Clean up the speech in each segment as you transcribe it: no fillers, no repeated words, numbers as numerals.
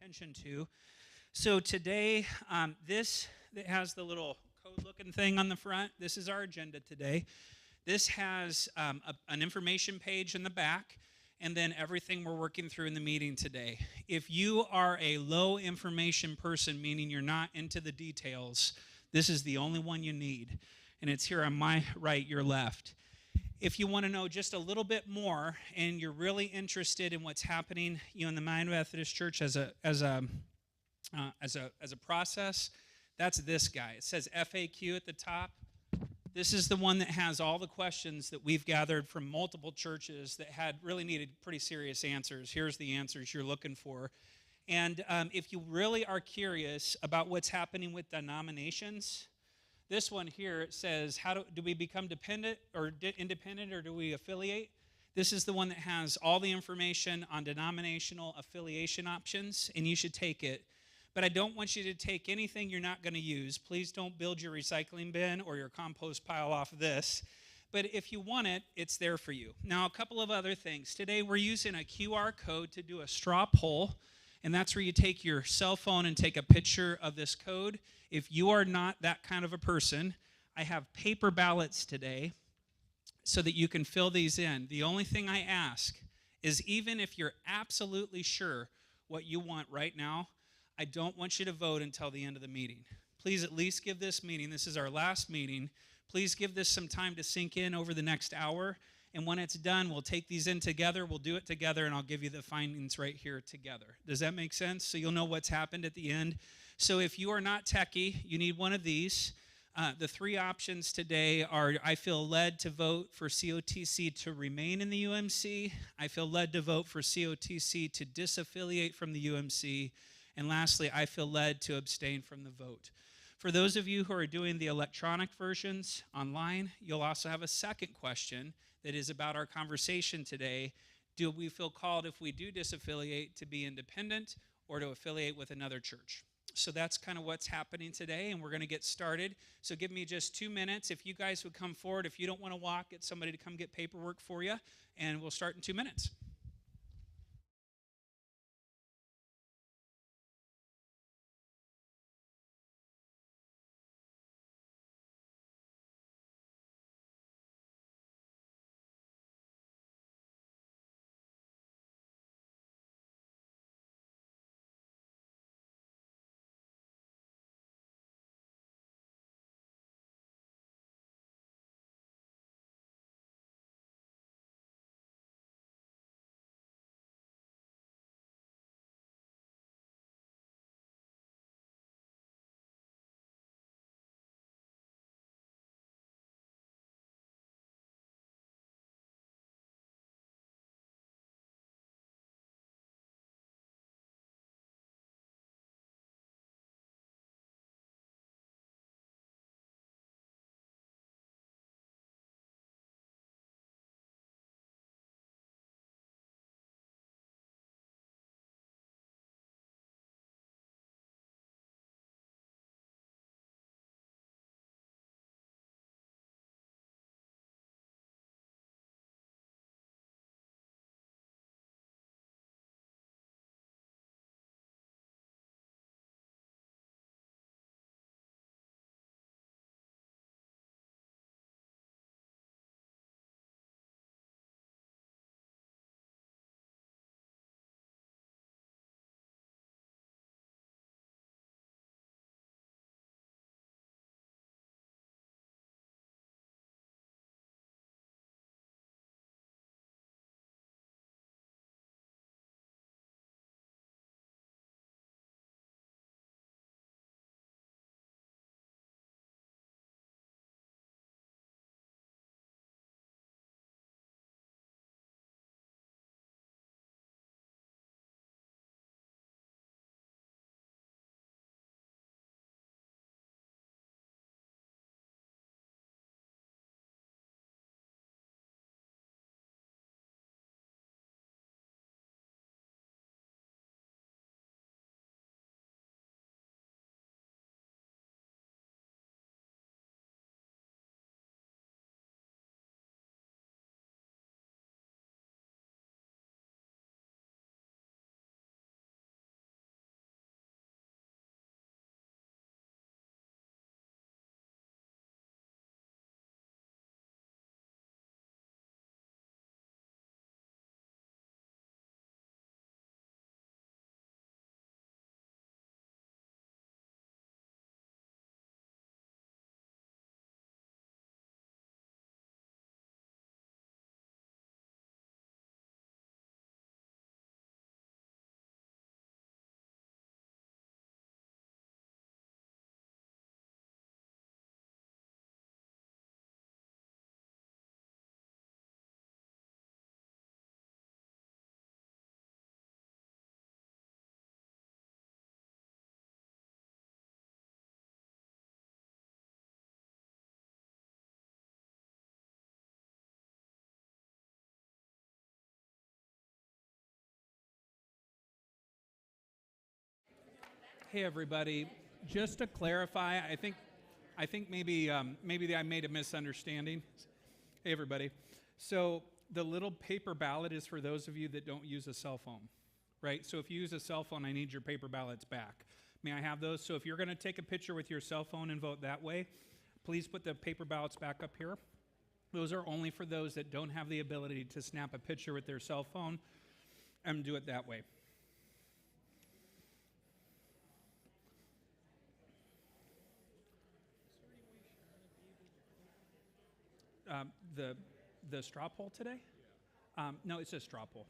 attention to. So today, this that has the little code-looking thing on the front, this is our agenda today. This has an information page in the back, and then everything we're working through in the meeting today. If you are a low information person, meaning you're not into the details, this is the only one you need. And it's here on my right, your left. If you want to know just a little bit more and you're really interested in what's happening, in the Mind Methodist Church as a process, that's this guy. It says FAQ at the top. This is the one that has all the questions that we've gathered from multiple churches that had really needed pretty serious answers. Here's the answers you're looking for. And if you really are curious about what's happening with denominations, this one here, it says, do we become dependent or independent, or do we affiliate? This is the one that has all the information on denominational affiliation options, and you should take it. But I don't want you to take anything you're not going to use. Please don't build your recycling bin or your compost pile off of this. But if you want it, it's there for you. Now, a couple of other things. Today, we're using a QR code to do a straw poll, and that's where you take your cell phone and take a picture of this code. If you are not that kind of a person, I have paper ballots today so that you can fill these in. The only thing I ask is, even if you're absolutely sure what you want right now, I don't want you to vote until the end of the meeting. Please at least give this meeting, this is our last meeting, please give this some time to sink in over the next hour. And when it's done, we'll take these in together, we'll do it together, and I'll give you the findings right here together. Does that make sense? So you'll know what's happened at the end. So if you are not techie, you need one of these. The three options today are: I feel led to vote for COTC to remain in the UMC. I feel led to vote for COTC to disaffiliate from the UMC. And lastly, I feel led to abstain from the vote. For those of you who are doing the electronic versions online, you'll also have a second question that is about our conversation today. Do we feel called, if we do disaffiliate, to be independent or to affiliate with another church? So that's kind of what's happening today, and we're going to get started. So give me just 2 minutes. If you guys would come forward, if you don't want to walk, get somebody to come get paperwork for you, and we'll start in 2 minutes. Hey everybody, just to clarify, I think maybe I made a misunderstanding. Hey everybody, so the little paper ballot is for those of you that don't use a cell phone, right? So if you use a cell phone, I need your paper ballots back. May I have those? So if you're going to take a picture with your cell phone and vote that way, please put the paper ballots back up here. Those are only for those that don't have the ability to snap a picture with their cell phone and do it that way. The straw poll today? No, it's a straw poll.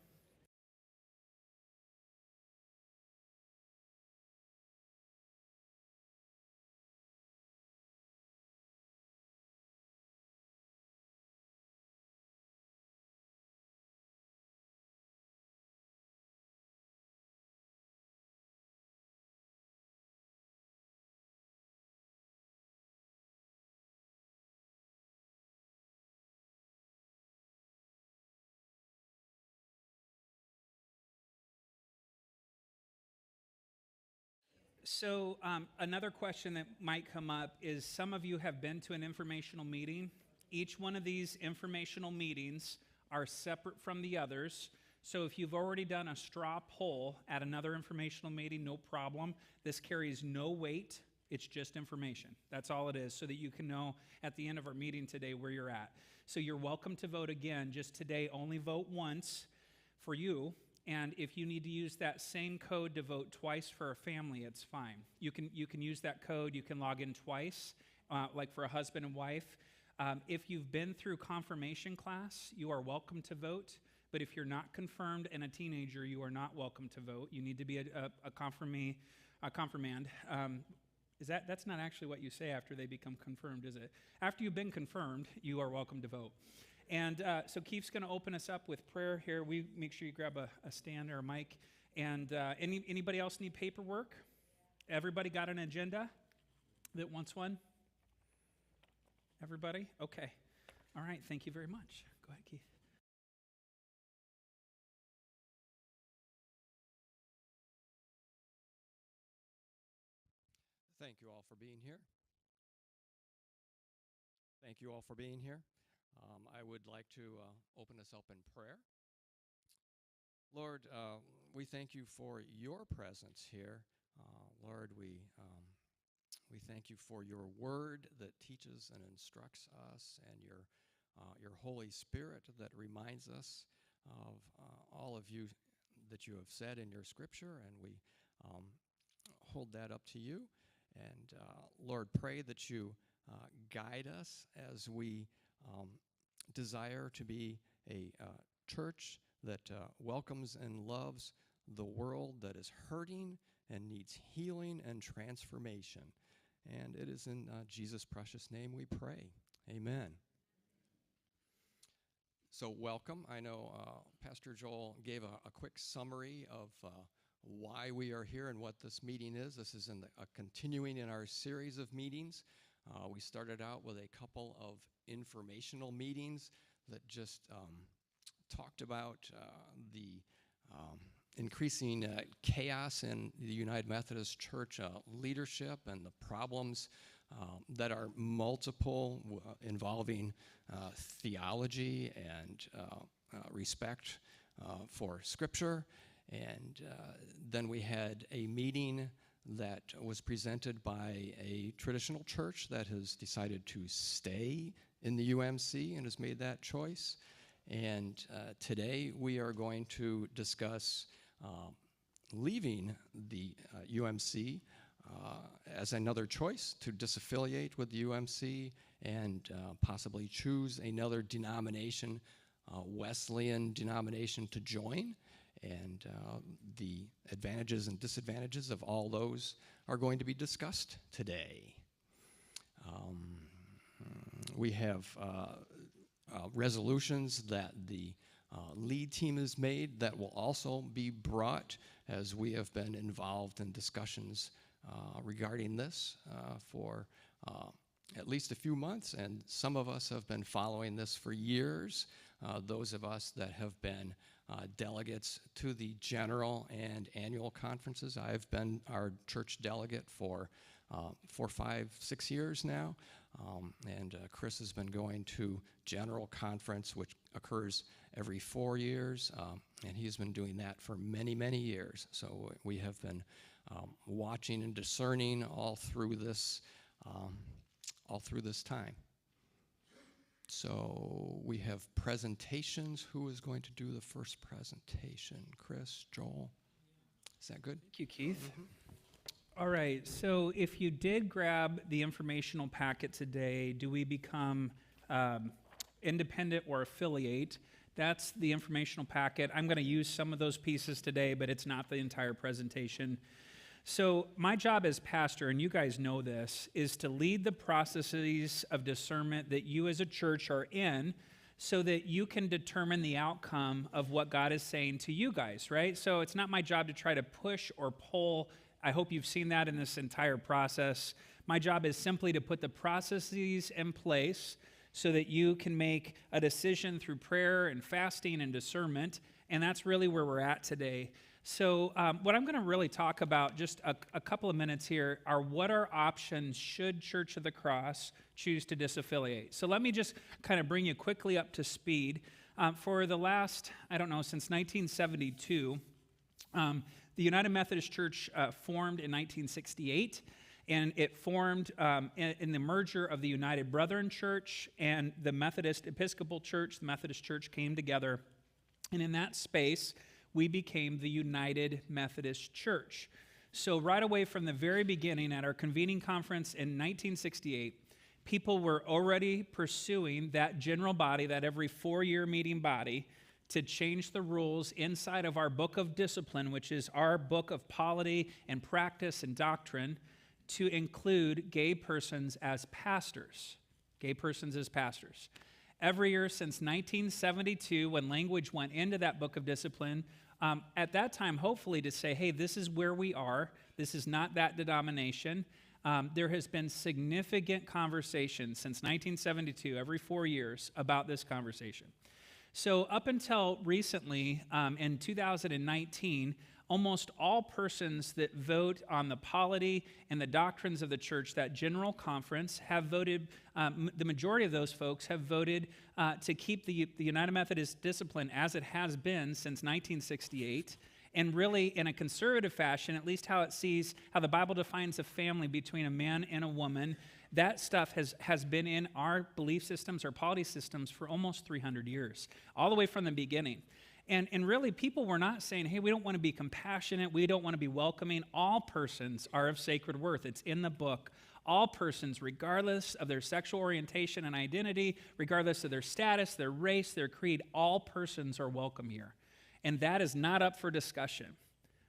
So another question that might come up is some of you have been to an informational meeting. Each one of these informational meetings are separate from the others. So if you've already done a straw poll at another informational meeting, no problem. This carries no weight. It's just information. That's all it is, so that you can know at the end of our meeting today where you're at. So you're welcome to vote again. Just today, only vote once for you. And if you need to use that same code to vote twice for a family, it's fine. You can use that code. You can log in twice, like for a husband and wife. If you've been through confirmation class, you are welcome to vote. But if you're not confirmed and a teenager, you are not welcome to vote. You need to be a confirmand. That's not actually what you say after they become confirmed, is it? After you've been confirmed, you are welcome to vote. And so Keith's going to open us up with prayer here. We make sure you grab a stand or a mic. And anybody else need paperwork? Everybody got an agenda that wants one? Everybody? Okay. All right. Thank you very much. Go ahead, Keith. Thank you all for being here. Thank you all for being here. I would like to open us up in prayer. Lord, we thank you for your presence here. Lord, we thank you for your word that teaches and instructs us, and your Holy Spirit that reminds us of all of you that you have said in your scripture, and we hold that up to you. And Lord, pray that you guide us as we desire to be a church that welcomes and loves the world that is hurting and needs healing and transformation. And it is in Jesus' precious name we pray. Amen. So welcome. I know Pastor Joel gave a quick summary of why we are here and what this meeting is. This is continuing in our series of meetings. We started out with a couple of informational meetings that just talked about the increasing chaos in the United Methodist Church leadership and the problems that are multiple, involving theology and respect for Scripture. And then we had a meeting that was presented by a traditional church that has decided to stay in the UMC and has made that choice. And today we are going to discuss leaving the UMC as another choice to disaffiliate with the UMC and possibly choose another denomination, Wesleyan denomination, to join. And the advantages and disadvantages of all those are going to be discussed today. We have resolutions that the lead team has made that will also be brought, as we have been involved in discussions regarding this for at least a few months, and some of us have been following this for years. Those of us that have been delegates to the general and annual conferences. I've been our church delegate for 4, 5, 6 years now, and Chris has been going to general conference, which occurs every 4 years, and he's been doing that for many, many years. So we have been watching and discerning all through this time. So we have presentations. Who is going to do the first presentation? Chris, Joel? Is that good? Thank you, Keith. All right, so if you did grab the informational packet today, do we become independent or affiliate? That's the informational packet. I'm going to use some of those pieces today, but it's not the entire presentation. So my job as pastor, and you guys know this, is to lead the processes of discernment that you as a church are in so that you can determine the outcome of what God is saying to you guys, right? So it's not my job to try to push or pull. I hope you've seen that in this entire process. My job is simply to put the processes in place so that you can make a decision through prayer and fasting and discernment, and that's really where we're at today. So what I'm going to really talk about just a couple of minutes here are what are options should Church of the Cross choose to disaffiliate. So let me just kind of bring you quickly up to speed. For the last, since 1972, the United Methodist Church formed in 1968, and it formed in the merger of the United Brethren Church and the Methodist Episcopal Church. The Methodist Church came together, and in that space, we became the United Methodist Church. So right away from the very beginning at our convening conference in 1968, people were already pursuing that general body, that every 4-year meeting body, to change the rules inside of our book of discipline, which is our book of polity and practice and doctrine, to include gay persons as pastors. Gay persons as pastors. Every year since 1972, when language went into that book of discipline, at that time, hopefully to say, hey, this is where we are. This is not that denomination. There has been significant conversation since 1972, every 4 years, about this conversation. So up until recently, in 2019, almost all persons that vote on the polity and the doctrines of the church, that general conference, have voted, the majority of those folks have voted to keep the United Methodist discipline as it has been since 1968, and really in a conservative fashion, at least how the Bible defines a family between a man and a woman. That stuff has been in our belief systems, our polity systems, for almost 300 years, all the way from the beginning. And really, people were not saying, hey, we don't want to be compassionate, we don't want to be welcoming. All persons are of sacred worth. It's in the book. All persons, regardless of their sexual orientation and identity, regardless of their status, their race, their creed, all persons are welcome here. And that is not up for discussion.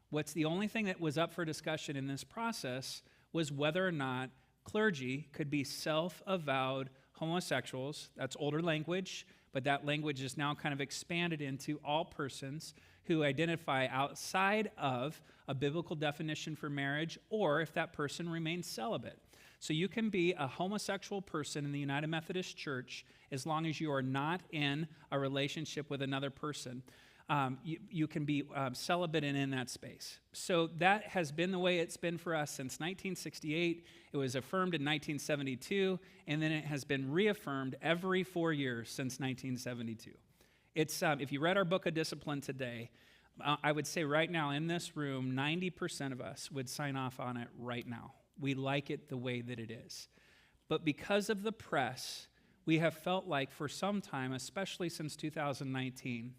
What's the only thing that was up for discussion in this process was whether or not clergy could be self-avowed homosexuals. That's older language, but that language is now kind of expanded into all persons who identify outside of a biblical definition for marriage, or if that person remains celibate. So you can be a homosexual person in the United Methodist Church as long as you are not in a relationship with another person. You can be celibate and in that space. So that has been the way it's been for us since 1968. It was affirmed in 1972, and then it has been reaffirmed every 4 years since 1972. It's if you read our book of discipline today, I would say right now in this room, 90% of us would sign off on it right now. We like it the way that it is. But because of the press, we have felt like for some time, especially since 2019,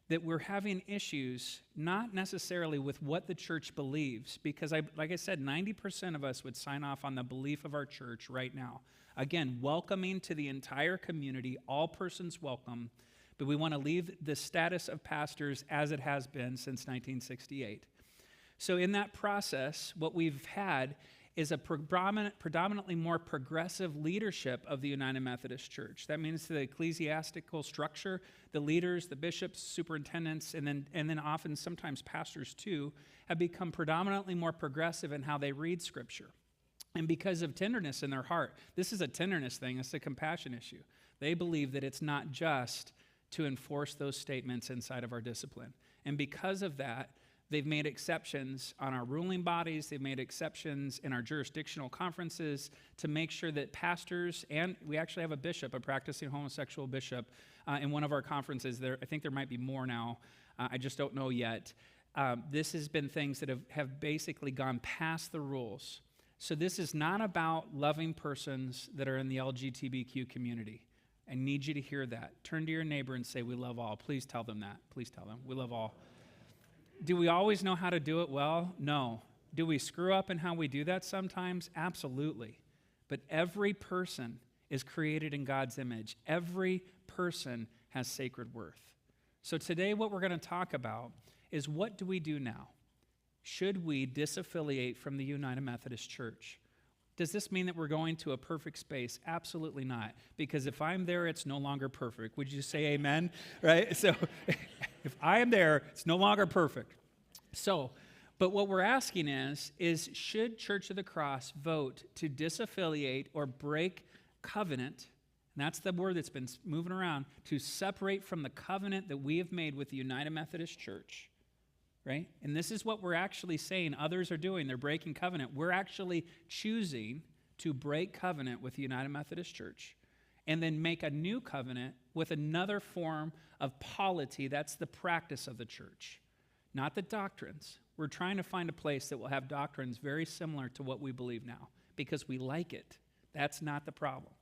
that we're having issues not necessarily with what the church believes, because like I said, 90% of us would sign off on the belief of our church right now. Again, welcoming to the entire community, all persons welcome, but we want to leave the status of pastors as it has been since 1968. So in that process, what we've had is a predominantly more progressive leadership of the United Methodist Church. That means the ecclesiastical structure, the leaders, the bishops, superintendents, and then often sometimes pastors too, have become predominantly more progressive in how they read Scripture. And because of tenderness in their heart, this is a tenderness thing, it's a compassion issue. They believe that it's not just to enforce those statements inside of our discipline. And because of that, they've made exceptions on our ruling bodies. They've made exceptions in our jurisdictional conferences to make sure that pastors, and we actually have a bishop, a practicing homosexual bishop, in one of our conferences. I think there might be more now. I just don't know yet. This has been things that have basically gone past the rules. So this is not about loving persons that are in the LGBTQ community. I need you to hear that. Turn to your neighbor and say, we love all. Please tell them that. Please tell them, we love all. Do we always know how to do it well? No. Do we screw up in how we do that sometimes? Absolutely. But every person is created in God's image. Every person has sacred worth. So today what we're going to talk about is, what do we do now? Should we disaffiliate from the United Methodist Church? Does this mean that we're going to a perfect space? Absolutely not. Because if I'm there, it's no longer perfect. Would you say amen? Right? So if I am there, it's no longer perfect. So, but what we're asking is should Church of the Cross vote to disaffiliate or break covenant? And that's the word that's been moving around, to separate from the covenant that we have made with the United Methodist Church, right? And this is what we're actually saying others are doing. They're breaking covenant. We're actually choosing to break covenant with the United Methodist Church and then make a new covenant with another form of polity. That's the practice of the church, not the doctrines. We're trying to find a place that will have doctrines very similar to what we believe now because we like it. That's not the problem.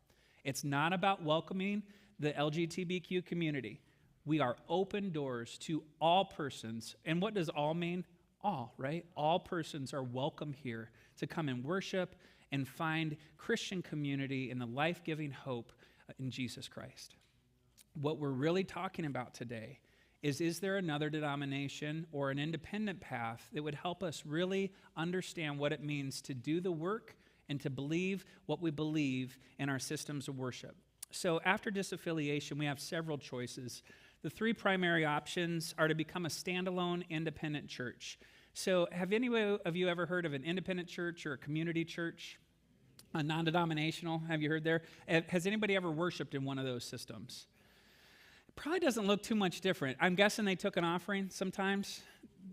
It's not about welcoming the LGBTQ community. We are open doors to all persons. And what does all mean? All, right? All persons are welcome here to come and worship and find Christian community in the life-giving hope in Jesus Christ. What we're really talking about today is there another denomination or an independent path that would help us really understand what it means to do the work and to believe what we believe in our systems of worship? So after disaffiliation, we have several choices. The three primary options are to become a standalone independent church. So have any of you ever heard of an independent church or a community church? A non-denominational, have you heard there? Has anybody ever worshiped in one of those systems? It probably doesn't look too much different. I'm guessing they took an offering sometimes.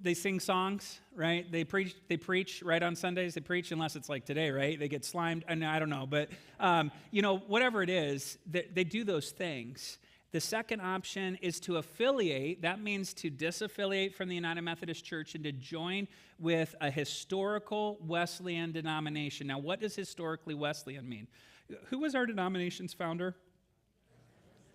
They sing songs, right? They preach right on Sundays. They preach unless it's like today, right? They get slimed. I don't know, but whatever it is, they do those things. The second option is to affiliate. That means to disaffiliate from the United Methodist Church and to join with a historical Wesleyan denomination. Now, what does historically Wesleyan mean? Who was our denomination's founder?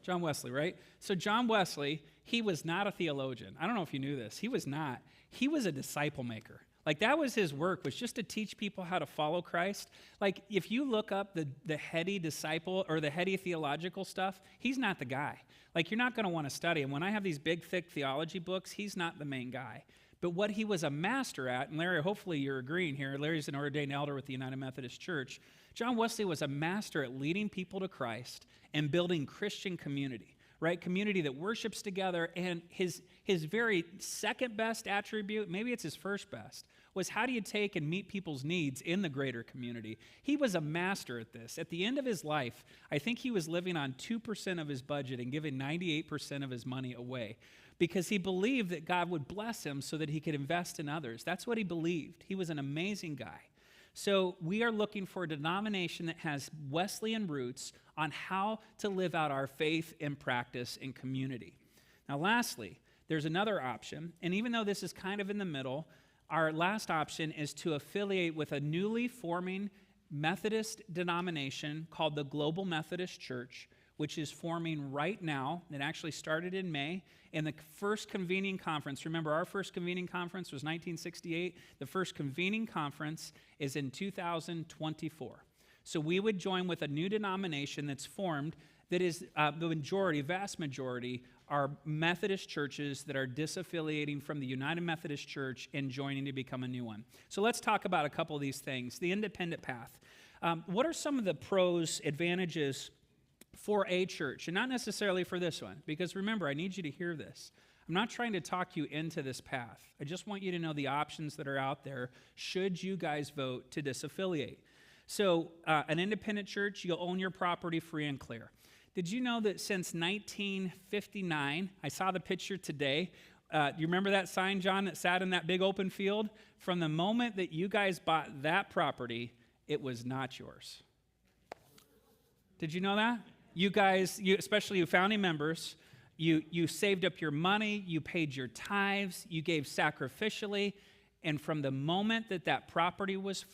John Wesley, right? So John Wesley, he was not a theologian. I don't know if you knew this. He was not. He was a disciple maker. Like, that was his work, was just to teach people how to follow Christ. Like, if you look up the heady disciple or the heady theological stuff, he's not the guy. Like, you're not going to want to study him. When I have these big, thick theology books, he's not the main guy. But what he was a master at, and Larry, hopefully you're agreeing here, Larry's an ordained elder with the United Methodist Church. John Wesley was a master at leading people to Christ and building Christian community, right? Community that worships together. And his very second best attribute, maybe it's his first best, was how do you take and meet people's needs in the greater community? He was a master at this. At the end of his life, I think he was living on 2% of his budget and giving 98% of his money away because he believed that God would bless him so that he could invest in others. That's what he believed. He was an amazing guy. So we are looking for a denomination that has Wesleyan roots on how to live out our faith and practice in community. Now, lastly, there's another option, and even though this is kind of in the middle, our last option is to affiliate with a newly forming Methodist denomination called the Global Methodist Church, which is forming right now. It actually started in May. And the first convening conference, remember our first convening conference was 1968. The first convening conference is in 2024. So we would join with a new denomination that's formed that is the vast majority are Methodist churches that are disaffiliating from the United Methodist Church and joining to become a new one. So let's talk about a couple of these things. The independent path. What are some of the pros, advantages for a church? And not necessarily for this one, because remember, I need you to hear this. I'm not trying to talk you into this path. I just want you to know the options that are out there should you guys vote to disaffiliate. So an independent church, you'll own your property free and clear. Did you know that since 1959, I saw the picture today, you remember that sign, John, that sat in that big open field? From the moment that you guys bought that property, it was not yours. Did you know that? You guys, especially you founding members, you saved up your money, you paid your tithes, you gave sacrificially, and from the moment that that property was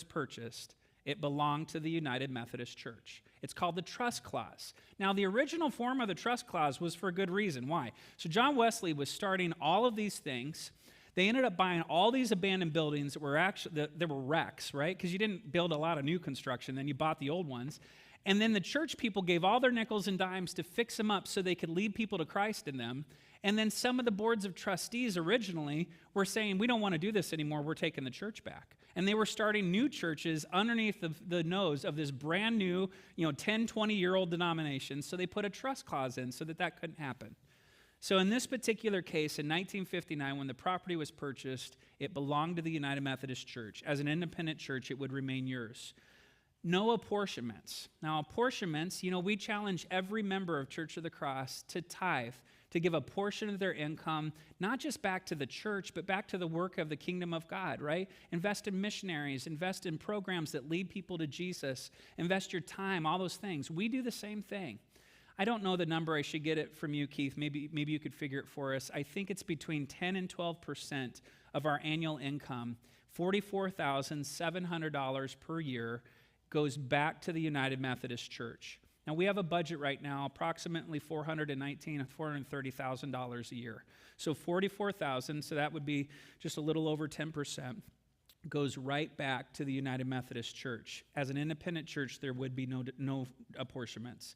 purchased, it belonged to the United Methodist Church. It's called the trust clause. Now, the original form of the trust clause was for a good reason. Why? So John Wesley was starting all of these things. They ended up buying all these abandoned buildings that were actually, there were wrecks, right? Because you didn't build a lot of new construction, then you bought the old ones. And then the church people gave all their nickels and dimes to fix them up so they could lead people to Christ in them. And then some of the boards of trustees originally were saying, we don't want to do this anymore, we're taking the church back. And they were starting new churches underneath the nose of this brand new, 10, 20-year-old denomination. So they put a trust clause in so that couldn't happen. So in this particular case, in 1959, when the property was purchased, it belonged to the United Methodist Church. As an independent church, it would remain yours. No apportionments. Now, apportionments, we challenge every member of Church of the Cross to tithe, to give a portion of their income, not just back to the church, but back to the work of the kingdom of God, right? Invest in missionaries, invest in programs that lead people to Jesus, invest your time, all those things. We do the same thing. I don't know the number. I should get it from you, Keith. Maybe you could figure it for us. I think it's between 10 and 12% of our annual income, $44,700 per year, goes back to the United Methodist Church. Now, we have a budget right now, approximately $419,000, $430,000 a year. So $44,000, so that would be just a little over 10%, goes right back to the United Methodist Church. As an independent church, there would be no apportionments.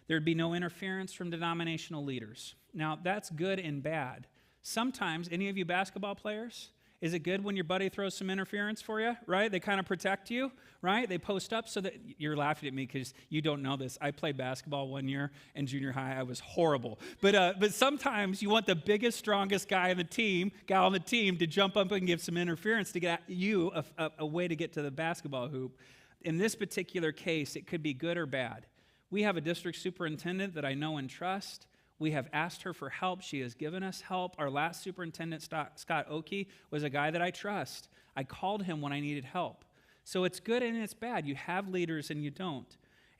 There'd be no interference from denominational leaders. Now, that's good and bad. Sometimes, any of you basketball players, is it good when your buddy throws some interference for you, right? They kind of protect you, right? They post up so that you're laughing at me because you don't know this. I played basketball one year in junior high. I was horrible. But sometimes you want the biggest, strongest gal on the team to jump up and give some interference to get you a way to get to the basketball hoop. In this particular case, it could be good or bad. We have a district superintendent that I know and trust. We have asked her for help. She has given us help. Our last superintendent, Scott Oakey, was a guy that I trust. I called him when I needed help. So it's good and it's bad. You have leaders and you don't.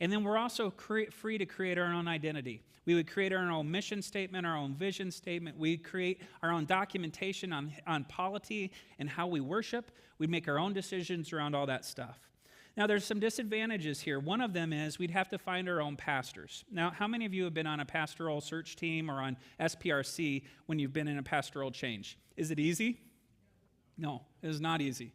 And then we're also free to create our own identity. We would create our own mission statement, our own vision statement. We'd create our own documentation on polity and how we worship. We'd make our own decisions around all that stuff. Now, there's some disadvantages here. One of them is we'd have to find our own pastors. Now, how many of you have been on a pastoral search team or on SPRC when you've been in a pastoral change? Is it easy? No, it is not easy.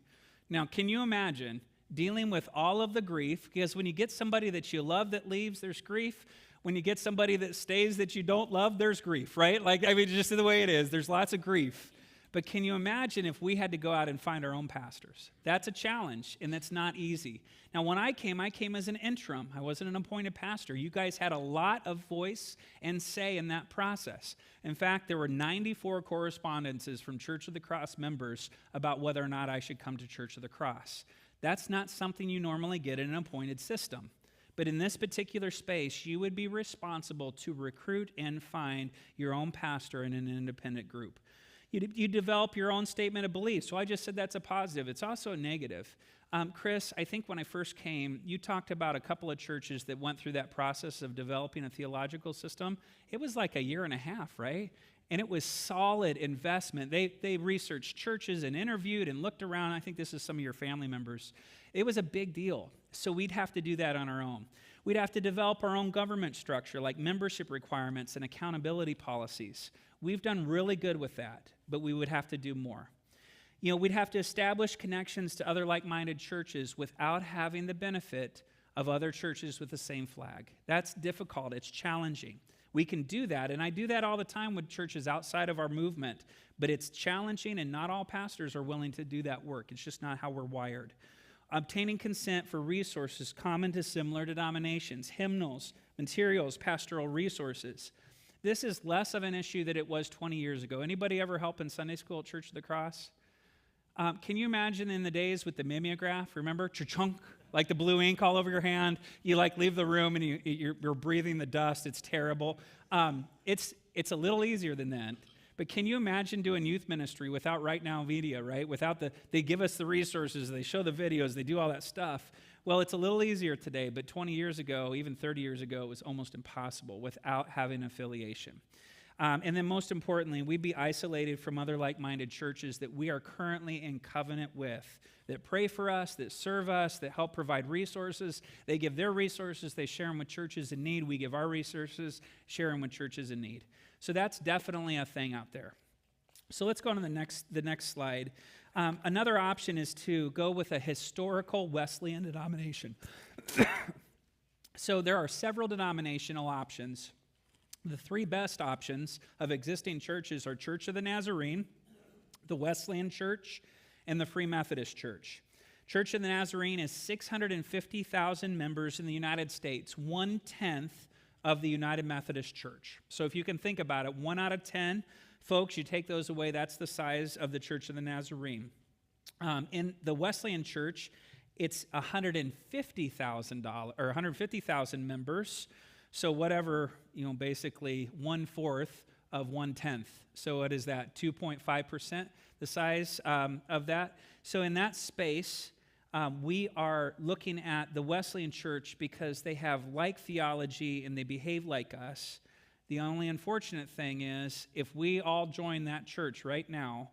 Now, can you imagine dealing with all of the grief? Because when you get somebody that you love that leaves, there's grief. When you get somebody that stays that you don't love, there's grief, right? Just the way it is. There's lots of grief. But can you imagine if we had to go out and find our own pastors? That's a challenge, and that's not easy. Now, when I came as an interim. I wasn't an appointed pastor. You guys had a lot of voice and say in that process. In fact, there were 94 correspondences from Church of the Cross members about whether or not I should come to Church of the Cross. That's not something you normally get in an appointed system. But in this particular space, you would be responsible to recruit and find your own pastor in an independent group. You develop your own statement of belief. So I just said that's a positive. It's also a negative. Chris, I think when I first came, you talked about a couple of churches that went through that process of developing a theological system. It was like a year and a half, right? And it was solid investment. They researched churches and interviewed and looked around. I think this is some of your family members. It was a big deal. So we'd have to do that on our own. We'd have to develop our own government structure, like membership requirements and accountability policies. We've done really good with that, but we would have to do more. We'd have to establish connections to other like-minded churches without having the benefit of other churches with the same flag. That's difficult. It's challenging. We can do that, and I do that all the time with churches outside of our movement, but it's challenging, and not all pastors are willing to do that work. It's just not how we're wired. Obtaining consent for resources common to similar denominations, hymnals, materials, pastoral resources. This is less of an issue than it was 20 years ago. Anybody ever help in Sunday school at Church of the Cross? Can you imagine in the days with the mimeograph? Remember? Cha-chunk, Like the blue ink all over your hand. You like leave the room and you're breathing the dust. It's terrible. It's a little easier than that. But can you imagine doing youth ministry without Right Now Media, right? Without they give us the resources, they show the videos, they do all that stuff. Well, it's a little easier today, but 20 years ago, even 30 years ago, it was almost impossible without having affiliation. And then most importantly, we'd be isolated from other like-minded churches that we are currently in covenant with, that pray for us, that serve us, that help provide resources. They give their resources, they share them with churches in need. We give our resources, share them with churches in need. So that's definitely a thing out there. So let's go on to the next slide. Another option is to go with a historical Wesleyan denomination. So there are several denominational options. The three best options of existing churches are Church of the Nazarene, the Wesleyan Church, and the Free Methodist Church. Church of the Nazarene is 650,000 members in the United States, 1/10 of the United Methodist Church. So if you can think about it, 1 out of 10 folks, you take those away, that's the size of the Church of the Nazarene. In the Wesleyan Church, it's 150,000 members. So whatever, basically 1/4 of 1/10. So what is that? 2.5%, the size of that. So in that space, we are looking at the Wesleyan Church because they have like theology and they behave like us. The only unfortunate thing is if we all join that church right now,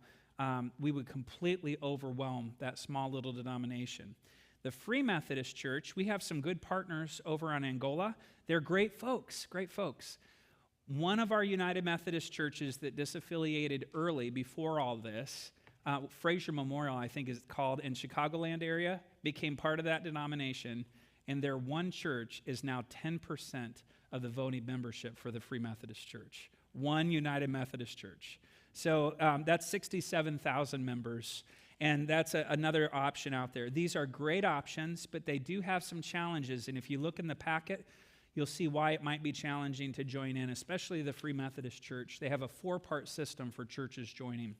we would completely overwhelm that small little denomination. The Free Methodist Church, we have some good partners over on Angola. They're great folks, great folks. One of our United Methodist churches that disaffiliated early before all this, Fraser Memorial, I think is called, in Chicagoland area, became part of that denomination, and their one church is now 10% of the voting membership for the Free Methodist Church. One United Methodist Church. So that's 67,000 members, and that's another option out there. These are great options, but they do have some challenges, and if you look in the packet, you'll see why it might be challenging to join in, especially the Free Methodist Church. They have a 4-part system for churches joining.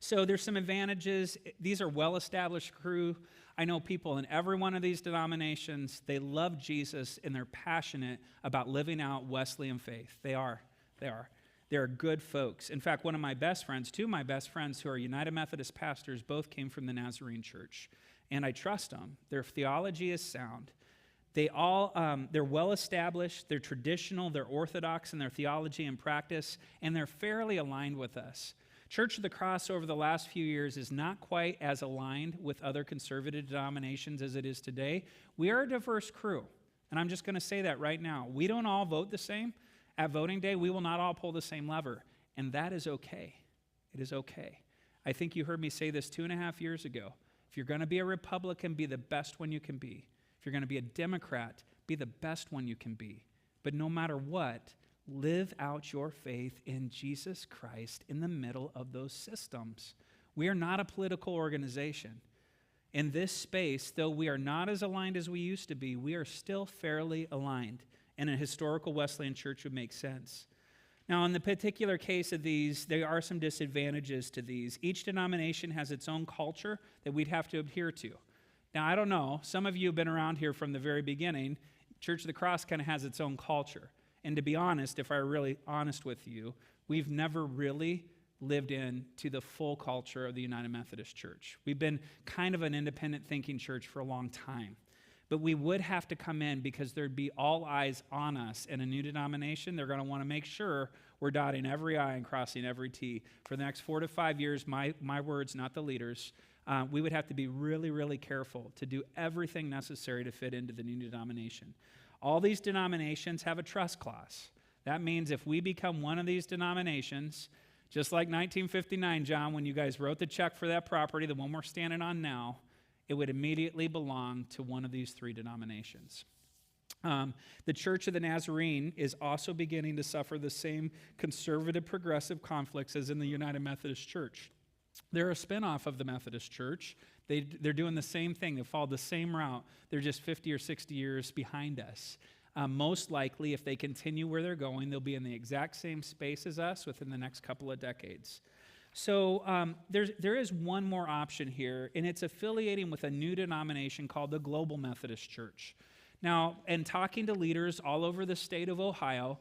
So there's some advantages. These are well-established crew. I know people in every one of these denominations, they love Jesus and they're passionate about living out Wesleyan faith. They are. They're good folks. In fact, two of my best friends who are United Methodist pastors, both came from the Nazarene Church. And I trust them. Their theology is sound. They're well-established, they're traditional, they're orthodox in their theology and practice, and they're fairly aligned with us. Church of the Cross over the last few years is not quite as aligned with other conservative denominations as it is today. We are a diverse crew, and I'm just going to say that right now. We don't all vote the same. At voting day, we will not all pull the same lever, and that is okay. It is okay. I think you heard me say this 2.5 years ago. If you're going to be a Republican, be the best one you can be. If you're going to be a Democrat, be the best one you can be. But no matter what, live out your faith in Jesus Christ in the middle of those systems. We are not a political organization. In this space, though we are not as aligned as we used to be, we are still fairly aligned. And a historical Wesleyan church would make sense. Now, in the particular case of these, there are some disadvantages to these. Each denomination has its own culture that we'd have to adhere to. Now, I don't know. Some of you have been around here from the very beginning. Church of the Cross kind of has its own culture. And to be honest, if I'm really honest with you, we've never really lived into the full culture of the United Methodist Church. We've been kind of an independent thinking church for a long time. But we would have to come in because there'd be all eyes on us in a new denomination. They're going to want to make sure we're dotting every I and crossing every T. For the next 4 to 5 years, my words, not the leaders, we would have to be really, really careful to do everything necessary to fit into the new denomination. All these denominations have a trust clause. That means if we become one of these denominations, just like 1959, John, when you guys wrote the check for that property, the one we're standing on now, it would immediately belong to one of these 3 denominations. The Church of the Nazarene is also beginning to suffer the same conservative progressive conflicts as in the United Methodist Church. They're a spinoff of the Methodist Church. They're doing the same thing. They follow the same route. They're just 50 or 60 years behind us. Most likely, if they continue where they're going, they'll be in the exact same space as us within the next couple of decades. So there is one more option here, and it's affiliating with a new denomination called the Global Methodist Church. Now, in talking to leaders all over the state of Ohio,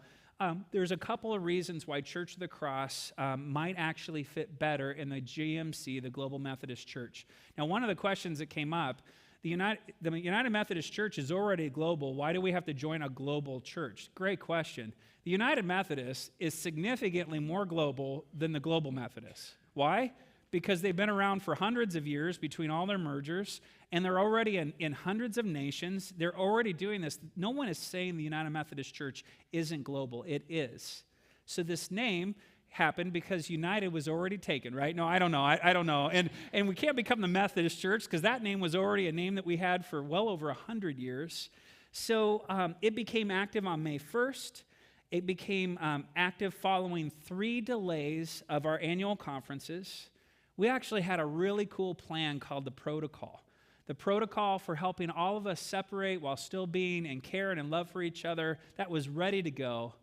there's a couple of reasons why Church of the Cross might actually fit better in the GMC, the Global Methodist Church. Now, one of the questions that came up, the United Methodist Church is already global. Why do we have to join a global church? Great question. The United Methodist is significantly more global than the Global Methodists. Why? Because they've been around for hundreds of years between all their mergers, and they're already in hundreds of nations. They're already doing this. No one is saying the United Methodist Church isn't global. It is. So this name happened because United was already taken, right? No, I don't know. I don't know. And we can't become the Methodist Church because that name was already a name that we had for well over 100 years. So it became active on May 1st. It became active following 3 delays of our annual conferences. We actually had a really cool plan called the protocol. The protocol for helping all of us separate while still being in care and in love for each other, that was ready to go.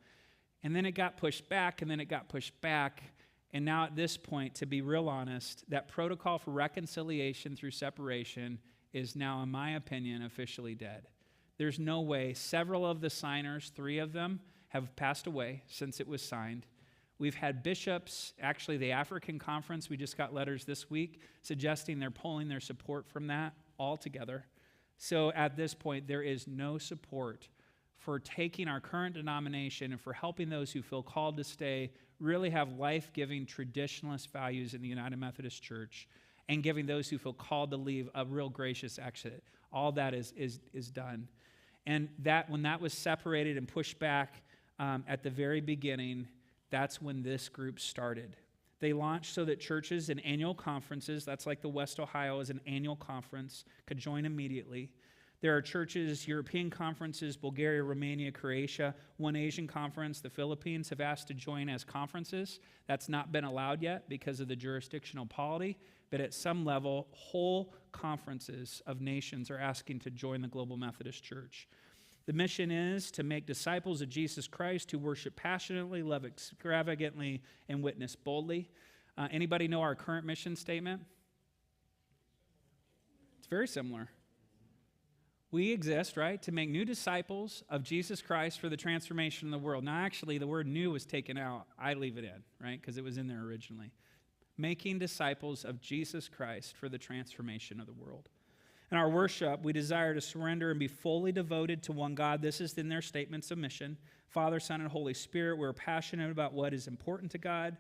And then it got pushed back, and then it got pushed back. And now at this point, to be real honest, that protocol for reconciliation through separation is now, in my opinion, officially dead. There's no way. Several of the signers, 3 of them, have passed away since it was signed. We've had bishops, actually the African Conference, we just got letters this week suggesting they're pulling their support from that altogether. So at this point, there is no support for taking our current denomination and for helping those who feel called to stay really have life-giving traditionalist values in the United Methodist Church and giving those who feel called to leave a real gracious exit. All that is done. And that when that was separated and pushed back at the very beginning, that's when this group started. They launched so that churches and annual conferences, that's like the West Ohio is an annual conference, could join immediately. There are churches, European conferences, Bulgaria, Romania, Croatia, one Asian conference. The Philippines have asked to join as conferences. That's not been allowed yet because of the jurisdictional polity, but at some level, whole conferences of nations are asking to join the Global Methodist Church. The mission is to make disciples of Jesus Christ who worship passionately, love extravagantly, and witness boldly. Anybody know our current mission statement? It's very similar. We exist, right, to make new disciples of Jesus Christ for the transformation of the world. Now, actually, the word new was taken out. I leave it in, right, because it was in there originally. Making disciples of Jesus Christ for the transformation of the world. In our worship, we desire to surrender and be fully devoted to one God. This is in their statements of mission. Father, Son, and Holy Spirit, we're passionate about what is important to God.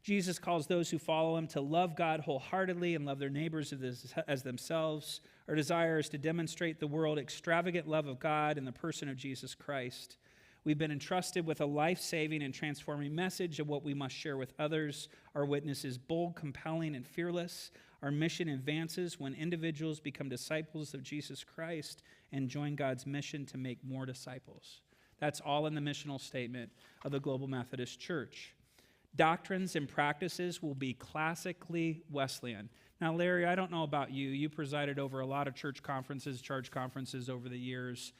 Jesus calls those who follow him to love God wholeheartedly and love their neighbors as themselves. Our desire is to demonstrate the world extravagant love of God in the person of Jesus Christ. We've been entrusted with a life-saving and transforming message of what we must share with others. Our witness is bold, compelling, and fearless. Our mission advances when individuals become disciples of Jesus Christ and join God's mission to make more disciples. That's all in the missional statement of the Global Methodist Church. Doctrines and practices will be classically Wesleyan. Now, Larry, I don't know about you. You presided over a lot of church conferences, charge conferences over the years.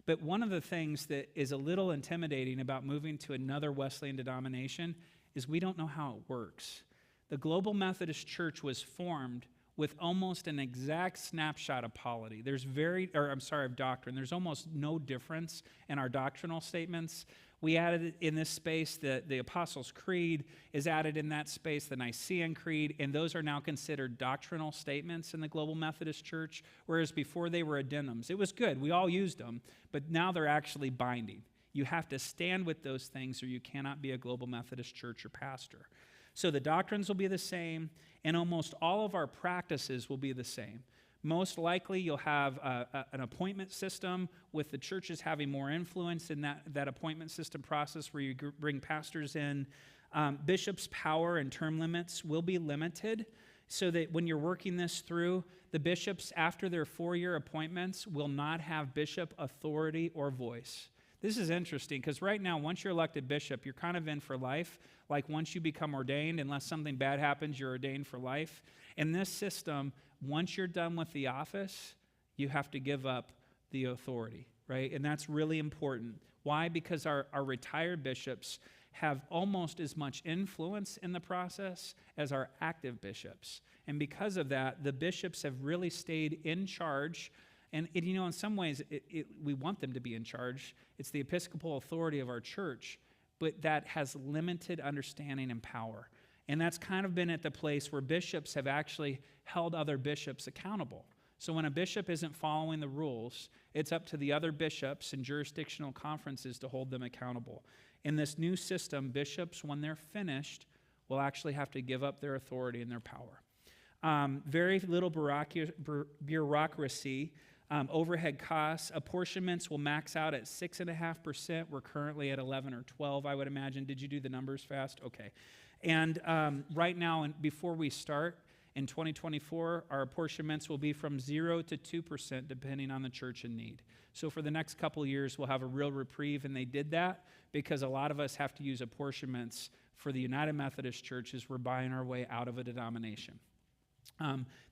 But one of the things that is a little intimidating about moving to another Wesleyan denomination is we don't know how it works. The Global Methodist Church was formed with almost an exact snapshot of polity. Of doctrine. There's almost no difference in our doctrinal statements. We added in this space the Apostles' Creed is added in that space, the Nicene Creed, and those are now considered doctrinal statements in the Global Methodist Church, whereas before they were addendums. It was good. We all used them, but now they're actually binding. You have to stand with those things or you cannot be a Global Methodist Church or pastor. So the doctrines will be the same, and almost all of our practices will be the same. Most likely, you'll have an appointment system with the churches having more influence in that appointment system process where you bring pastors in. Bishops' power and term limits will be limited so that when you're working this through, the bishops, after their 4-year appointments, will not have bishop authority or voice. This is interesting because right now, once you're elected bishop, you're kind of in for life. Like once you become ordained, unless something bad happens, you're ordained for life. In this system, once you're done with the office, you have to give up the authority, right? And that's really important. Why? Because our retired bishops have almost as much influence in the process as our active bishops. And because of that, the bishops have really stayed in charge. And in some ways, we want them to be in charge. It's the episcopal authority of our church, but that has limited understanding and power. And that's kind of been at the place where bishops have actually held other bishops accountable. So when a bishop isn't following the rules, it's up to the other bishops and jurisdictional conferences to hold them accountable. In this new system, bishops, when they're finished, will actually have to give up their authority and their power. Very little bureaucracy, overhead costs. Apportionments will max out at 6.5%. We're currently at 11 or 12, I would imagine. Did you do the numbers fast? Okay. And right now, and before we start, in 2024, our apportionments will be from 0 to 2%, depending on the church in need. So for the next couple of years, we'll have a real reprieve, and they did that because a lot of us have to use apportionments for the United Methodist Church as we're buying our way out of a denomination.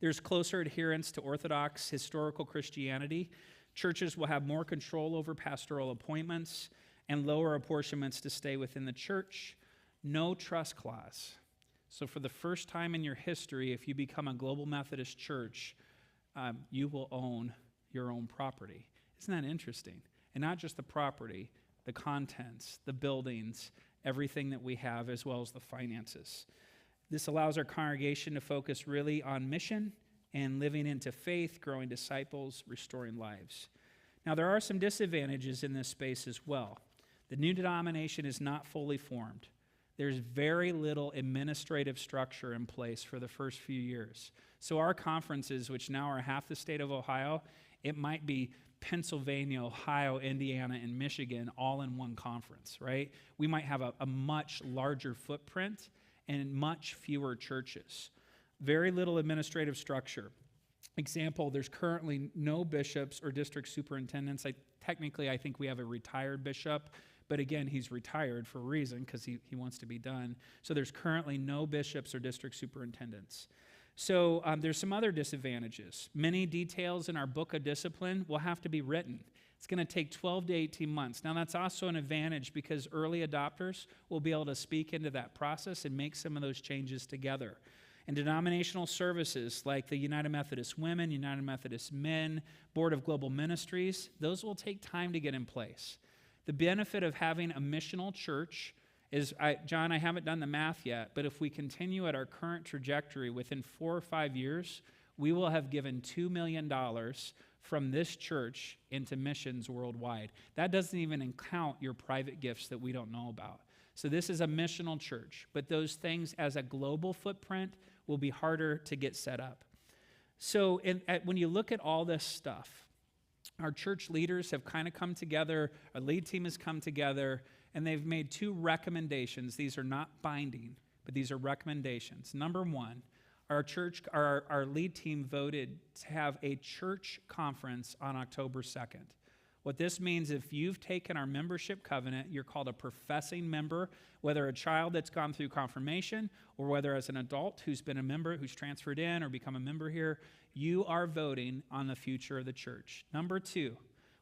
There's closer adherence to Orthodox historical Christianity. Churches will have more control over pastoral appointments and lower apportionments to stay within the church. No trust clause. So for the first time in your history, if you become a Global Methodist church, you will own your own property. Isn't that interesting? And not just the property, the contents, the buildings, everything that we have, as well as the finances. This allows our congregation to focus really on mission and living into faith, growing disciples, restoring lives. Now, there are some disadvantages in this space as well. The new denomination is not fully formed. There's very little administrative structure in place for the first few years. So our conferences, which now are half the state of Ohio, it might be Pennsylvania, Ohio, Indiana, and Michigan all in one conference, right? We might have a much larger footprint and much fewer churches. Very little administrative structure. Example, there's currently no bishops or district superintendents. Technically, I think we have a retired bishop, but again, he's retired for a reason because he wants to be done. So there's currently no bishops or district superintendents. So there's some other disadvantages. Many details in our book of discipline will have to be written. It's going to take 12 to 18 months. Now, that's also an advantage because early adopters will be able to speak into that process and make some of those changes together. And denominational services like the United Methodist Women, United Methodist Men, Board of Global Ministries, those will take time to get in place. The benefit of having a missional church is, John, I haven't done the math yet, but if we continue at our current trajectory, within 4 or 5 years, we will have given $2 million from this church into missions worldwide. That doesn't even count your private gifts that we don't know about. So this is a missional church, but those things as a global footprint will be harder to get set up. So when you look at all this stuff, our church leaders have kind of come together, our lead team has come together, and they've made 2 recommendations. These are not binding, but these are recommendations. Number 1, our lead team voted to have a church conference on October 2nd. What this means, if you've taken our membership covenant, you're called a professing member, whether a child that's gone through confirmation or whether as an adult who's been a member, who's transferred in or become a member here, you are voting on the future of the church. Number 2,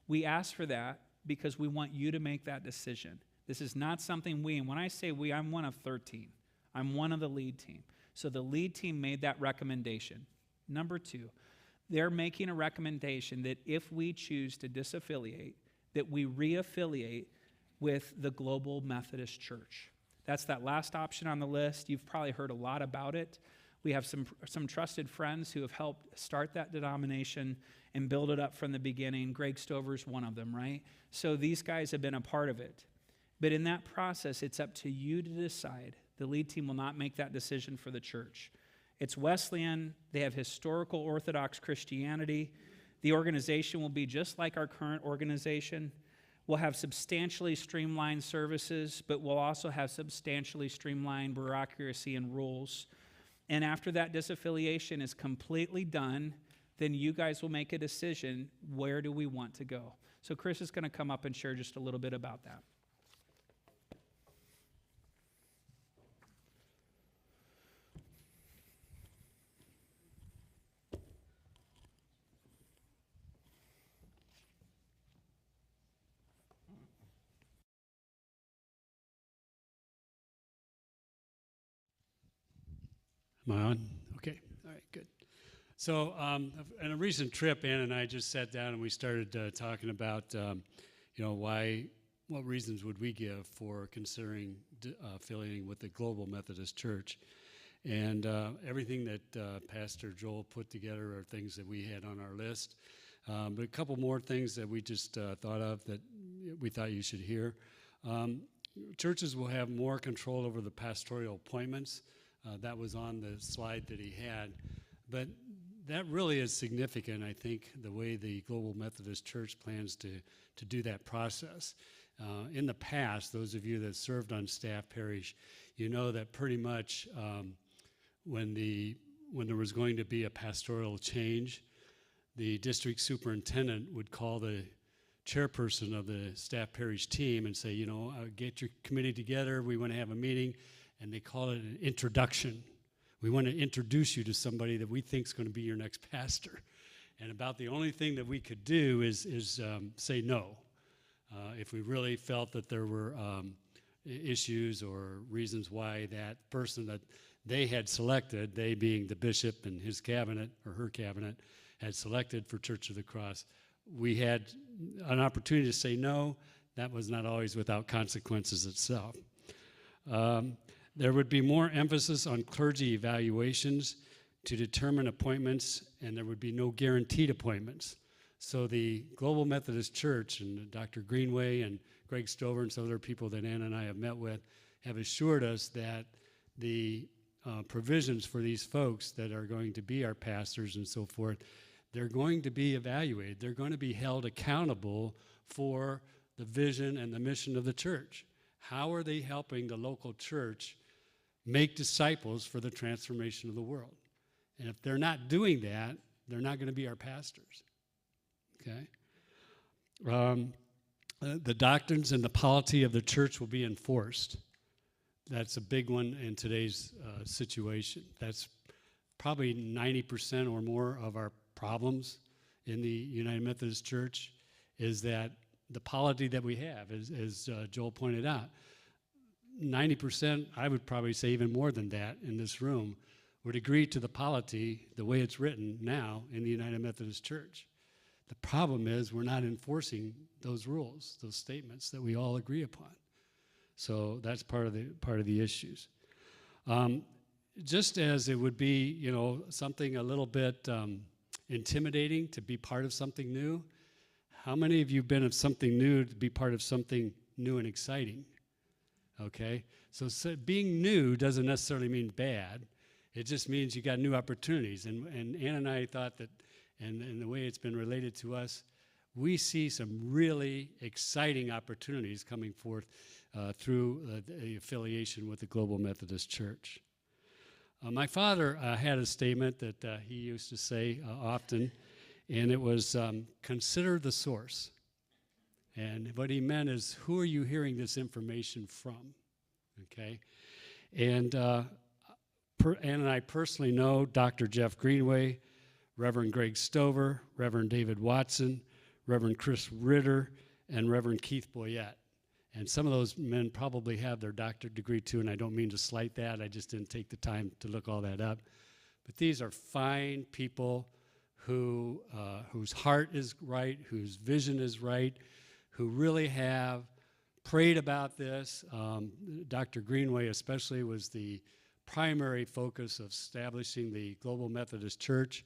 we ask for that because we want you to make that decision. This is not something and when I say we, I'm one of 13. I'm one of the lead team. So the lead team made that recommendation. Number 2, they're making a recommendation that if we choose to disaffiliate, that we reaffiliate with the Global Methodist Church. That's that last option on the list. You've probably heard a lot about it. We have some trusted friends who have helped start that denomination and build it up from the beginning. Greg Stover's one of them, right? So these guys have been a part of it. But in that process, it's up to you to decide. The lead team will not make that decision for the church. It's Wesleyan. They have historical Orthodox Christianity. The organization will be just like our current organization. We'll have substantially streamlined services, but we'll also have substantially streamlined bureaucracy and rules. And after that disaffiliation is completely done, then you guys will make a decision, where do we want to go? So Chris is going to come up and share just a little bit about that. Am I on? Okay. All right, good. So, in a recent trip, Ann and I just sat down and we started talking about, what reasons would we give for considering affiliating with the Global Methodist Church? And everything that Pastor Joel put together are things that we had on our list. But a couple more things that we just thought of that we thought you should hear. Churches will have more control over the pastoral appointments. That was on the slide that he had. But that really is significant, I think, the way the Global Methodist Church plans to do that process. In the past, those of you that served on staff parish, you know that pretty much when there was going to be a pastoral change, the district superintendent would call the chairperson of the staff parish team and say, get your committee together, we want to have a meeting, and they call it an introduction. We want to introduce you to somebody that we think is going to be your next pastor. And about the only thing that we could do is say no. If we really felt that there were issues or reasons why that person that they had selected, they being the bishop and his cabinet or her cabinet, had selected for Church of the Cross, we had an opportunity to say no. That was not always without consequences itself. There would be more emphasis on clergy evaluations to determine appointments, and there would be no guaranteed appointments. So the Global Methodist Church and Dr. Greenway and Greg Stover and some other people that Ann and I have met with have assured us that the provisions for these folks that are going to be our pastors and so forth, they're going to be evaluated. They're going to be held accountable for the vision and the mission of the church. How are they helping the local church make disciples for the transformation of the world? And if they're not doing that, they're not going to be our pastors. Okay? The doctrines and the polity of the church will be enforced. That's a big one in today's situation. That's probably 90% or more of our problems in the United Methodist Church is that the polity that we have, as Joel pointed out, 90%, I would probably say even more than that in this room, would agree to the polity the way it's written now in the United Methodist Church. The problem is we're not enforcing those rules, those statements that we all agree upon. So that's part of the issues. Just as it would be, something a little bit intimidating to be part of something new, how many of you have been of something new to be part of something new and exciting? Okay? So being new doesn't necessarily mean bad. It just means you got new opportunities. And Ann and I thought that, and the way it's been related to us, we see some really exciting opportunities coming forth through the affiliation with the Global Methodist Church. My father had a statement that he used to say often, and it was, consider the source. And what he meant is, who are you hearing this information from? Okay? And Ann and I personally know Dr. Jeff Greenway, Reverend Greg Stover, Reverend David Watson, Reverend Chris Ritter, and Reverend Keith Boyette. And some of those men probably have their doctorate degree too, and I don't mean to slight that. I just didn't take the time to look all that up. But these are fine people whose heart is right, whose vision is right, who really have prayed about this. Dr. Greenway especially was the primary focus of establishing the Global Methodist Church.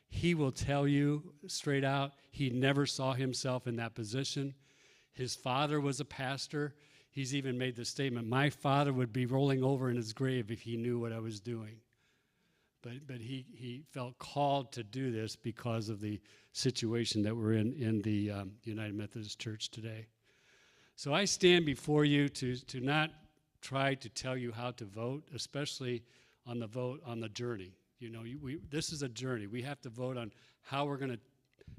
He will tell you straight out, he never saw himself in that position. His father was a pastor. He's even made the statement, my father would be rolling over in his grave if he knew what I was doing. But he felt called to do this because of the situation that we're in the United Methodist Church today. So I stand before you to not try to tell you how to vote, especially on the vote on the journey. This is a journey. We have to vote on how we're going to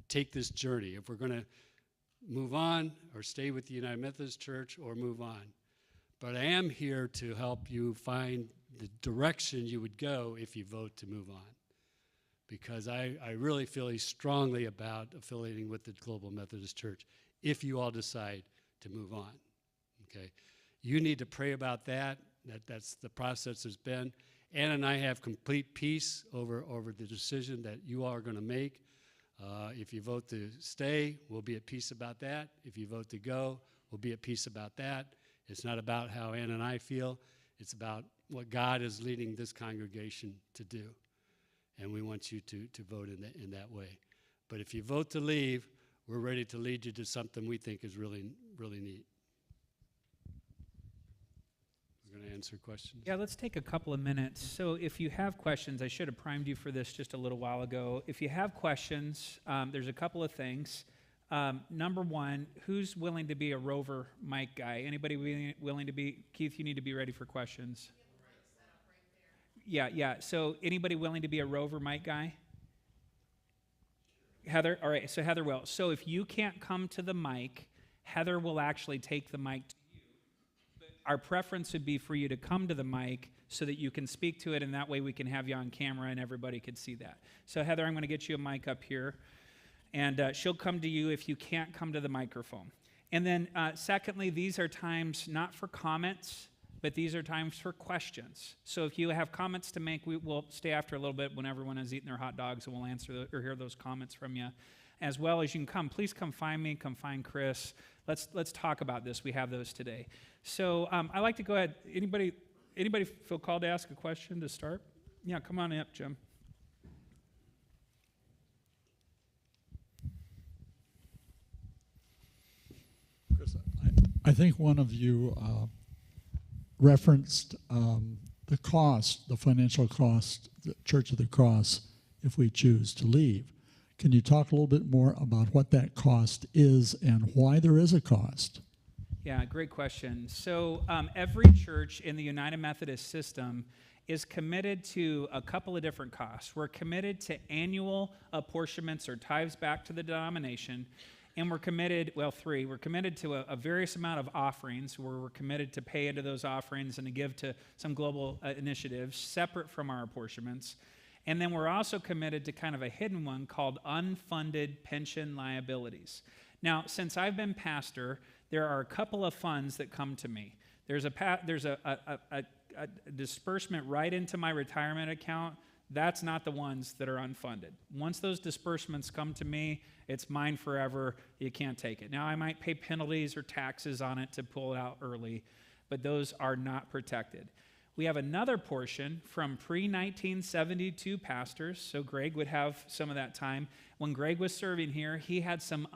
take this journey. If we're going to move on or stay with the United Methodist Church or move on. But I am here to help you find the direction you would go if you vote to move on. Because I really feel strongly about affiliating with the Global Methodist Church if you all decide to move on. Okay? You need to pray about that. That's the process has been. Ann and I have complete peace over the decision that you all are going to make. If you vote to stay, we'll be at peace about that. If you vote to go, we'll be at peace about that. It's not about how Ann and I feel. It's about what God is leading this congregation to do. And we want you to vote in that way. But if you vote to leave, we're ready to lead you to something we think is really, really neat. We're going to answer questions. Yeah, let's take a couple of minutes. So if you have questions, I should have primed you for this just a little while ago. If you have questions, there's a couple of things. Number one, who's willing to be a rover mic guy? Anybody willing to be? Keith, you need to be ready for questions. Yeah. So anybody willing to be a rover mic guy? Heather? All right, so Heather will. So if you can't come to the mic, Heather will actually take the mic to you. But our preference would be for you to come to the mic so that you can speak to it, and that way we can have you on camera and everybody could see that. So Heather, I'm going to get you a mic up here, and she'll come to you if you can't come to the microphone. And then secondly, these are times not for comments, but these are times for questions. So if you have comments to make, we will stay after a little bit when everyone has eaten their hot dogs, and we'll answer or hear those comments from you. As well as you can come, please come find me, come find Chris. Let's talk about this. We have those today. So I like to go ahead. Anybody feel called to ask a question to start? Yeah, come on up, Jim. Chris, I think one of you referenced the cost, the financial cost, the Church of the Cross, if we choose to leave. Can you talk a little bit more about what that cost is and why there is a cost? Yeah, great question. So every church in the United Methodist system is committed to a couple of different costs. We're committed to annual apportionments or tithes back to the denomination. And we're committed, well, three. We're committed to a various amount of offerings where we're committed to pay into those offerings and to give to some global initiatives separate from our apportionments. And then we're also committed to kind of a hidden one called unfunded pension liabilities. Now, since I've been pastor, there are a couple of funds that come to me. There's a disbursement right into my retirement account. That's not the ones that are unfunded. Once those disbursements come to me, it's mine forever. You can't take it. Now, I might pay penalties or taxes on it to pull it out early, but those are not protected. We have another portion from pre-1972 pastors, so Greg would have some of that time. When Greg was serving here, he had some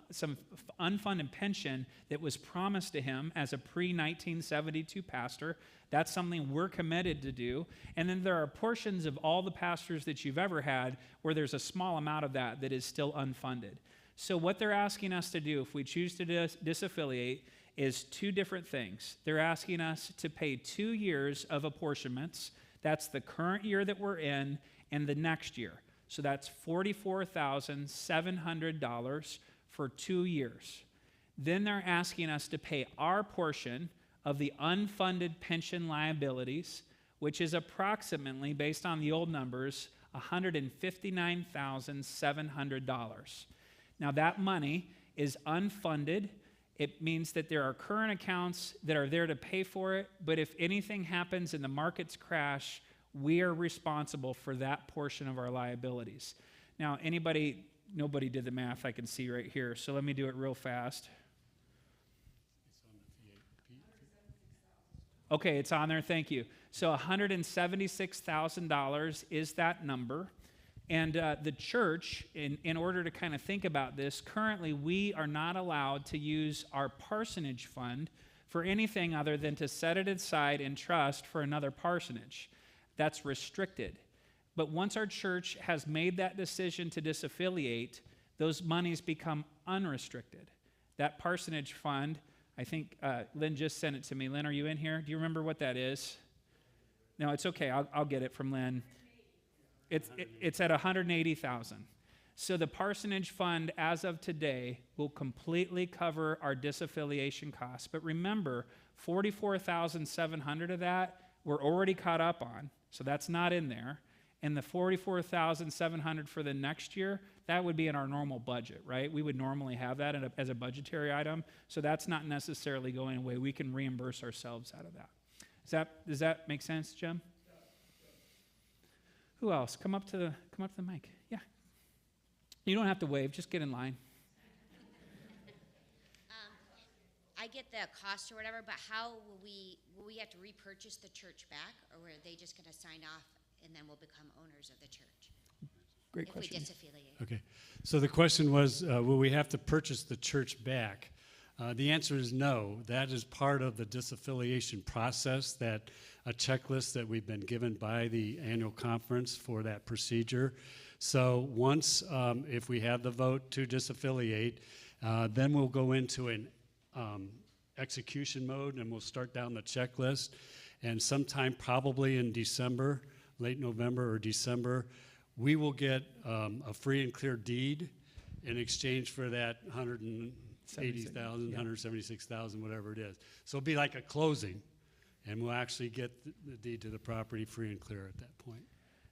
unfunded pension that was promised to him as a pre-1972 pastor. That's something we're committed to do. And then there are portions of all the pastors that you've ever had where there's a small amount of that is still unfunded. So what they're asking us to do if we choose to disaffiliate is two different things. They're asking us to pay 2 years of apportionments. That's the current year that we're in and the next year. So that's $44,700 for 2 years. Then they're asking us to pay our portion of the unfunded pension liabilities, which is approximately, based on the old numbers, $159,700. Now that money is unfunded. It means that there are current accounts that are there to pay for it, but if anything happens and the markets crash, we are responsible for that portion of our liabilities. Now, nobody did the math I can see right here, so let me do it real fast. Okay, it's on there, thank you. So $176,000 is that number. And the church, in order to kind of think about this, currently we are not allowed to use our parsonage fund for anything other than to set it aside in trust for another parsonage. That's restricted. But once our church has made that decision to disaffiliate, those monies become unrestricted. That parsonage fund, I think Lynn just sent it to me. Lynn, are you in here? Do you remember what that is? No, it's okay. I'll get it from Lynn. It's at $180,000. So the parsonage fund, as of today, will completely cover our disaffiliation costs. But remember, $44,700 of that we're already caught up on, so that's not in there. And the $44,700 for the next year, that would be in our normal budget, right? We would normally have that as a budgetary item, so that's not necessarily going away. We can reimburse ourselves out of that. Does that make sense, Jim? Who else? Come up to the mic. Yeah. You don't have to wave. Just get in line. I get the cost or whatever, but how will we have to repurchase the church back, or are they just going to sign off and then we'll become owners of the church? Great if question. we disaffiliate. Okay. So the question was, will we have to purchase the church back? The answer is no. That is part of the disaffiliation process, that a checklist that we've been given by the annual conference for that procedure. So once, if we have the vote to disaffiliate, then we'll go into an execution mode, and we'll start down the checklist. And sometime probably in December, late November or December, we will get a free and clear deed in exchange for that 180,000, 176,000, whatever it is. So it'll be like a closing, and we'll actually get the deed to the property free and clear at that point.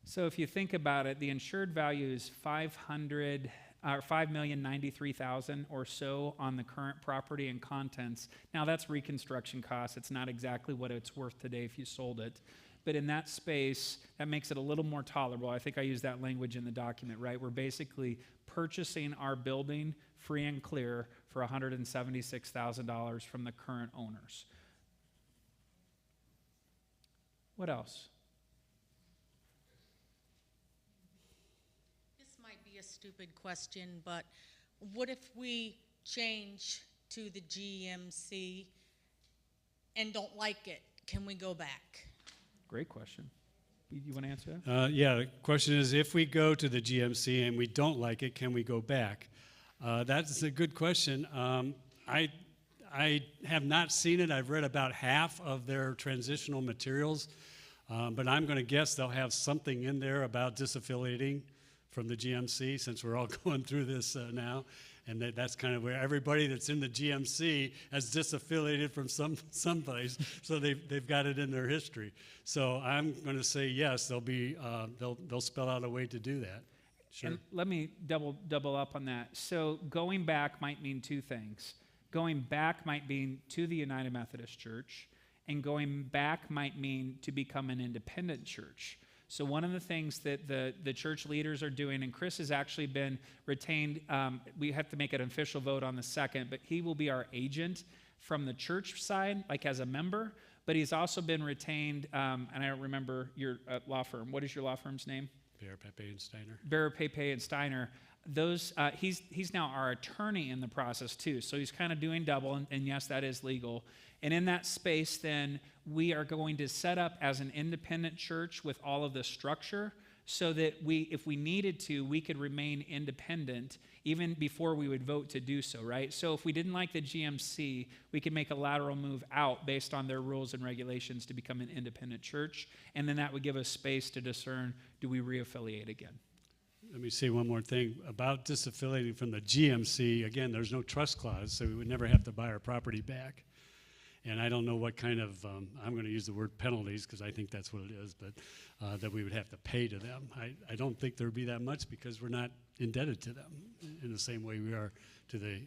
So if you think about it, the insured value is $5,093,000 or so on the current property and contents. Now that's reconstruction costs. It's not exactly what it's worth today if you sold it. But in that space, that makes it a little more tolerable. I think I use that language in the document, right? We're basically purchasing our building free and clear for $176,000 from the current owners. What else? This might be a stupid question, but what if we change to the GMC and don't like it? Can we go back? Great question. You want to answer that? Yeah, the question is, if we go to the GMC and we don't like it, can we go back? That's a good question. I have not seen it. I've read about half of their transitional materials, but I'm going to guess they'll have something in there about disaffiliating from the GMC, since we're all going through this now. And that's kind of where everybody that's in the GMC has disaffiliated from someplace, so they've got it in their history. So I'm going to say yes. They'll spell out a way to do that. Sure. And let me double up on that. So going back might mean two things. Going back might mean to the United Methodist Church, and going back might mean to become an independent church. So one of the things that the church leaders are doing, and Chris has actually been retained, we have to make an official vote on the 2nd, but he will be our agent from the church side, like as a member, but he's also been retained, and I don't remember your law firm. What is your law firm's name? Bear, Pepe, and Steiner. Bear, Pepe, and Steiner. Those, he's now our attorney in the process too, so he's kind of doing double, and yes, that is legal. And in that space, then, we are going to set up as an independent church with all of the structure so that if we needed to, we could remain independent even before we would vote to do so, right? So if we didn't like the GMC, we could make a lateral move out based on their rules and regulations to become an independent church, and then that would give us space to discern, do we reaffiliate again? Let me say one more thing about disaffiliating from the GMC. Again, there's no trust clause, so we would never have to buy our property back. And I don't know what kind of, I'm going to use the word penalties because I think that's what it is, but that we would have to pay to them. I don't think there would be that much because we're not indebted to them in the same way we are to the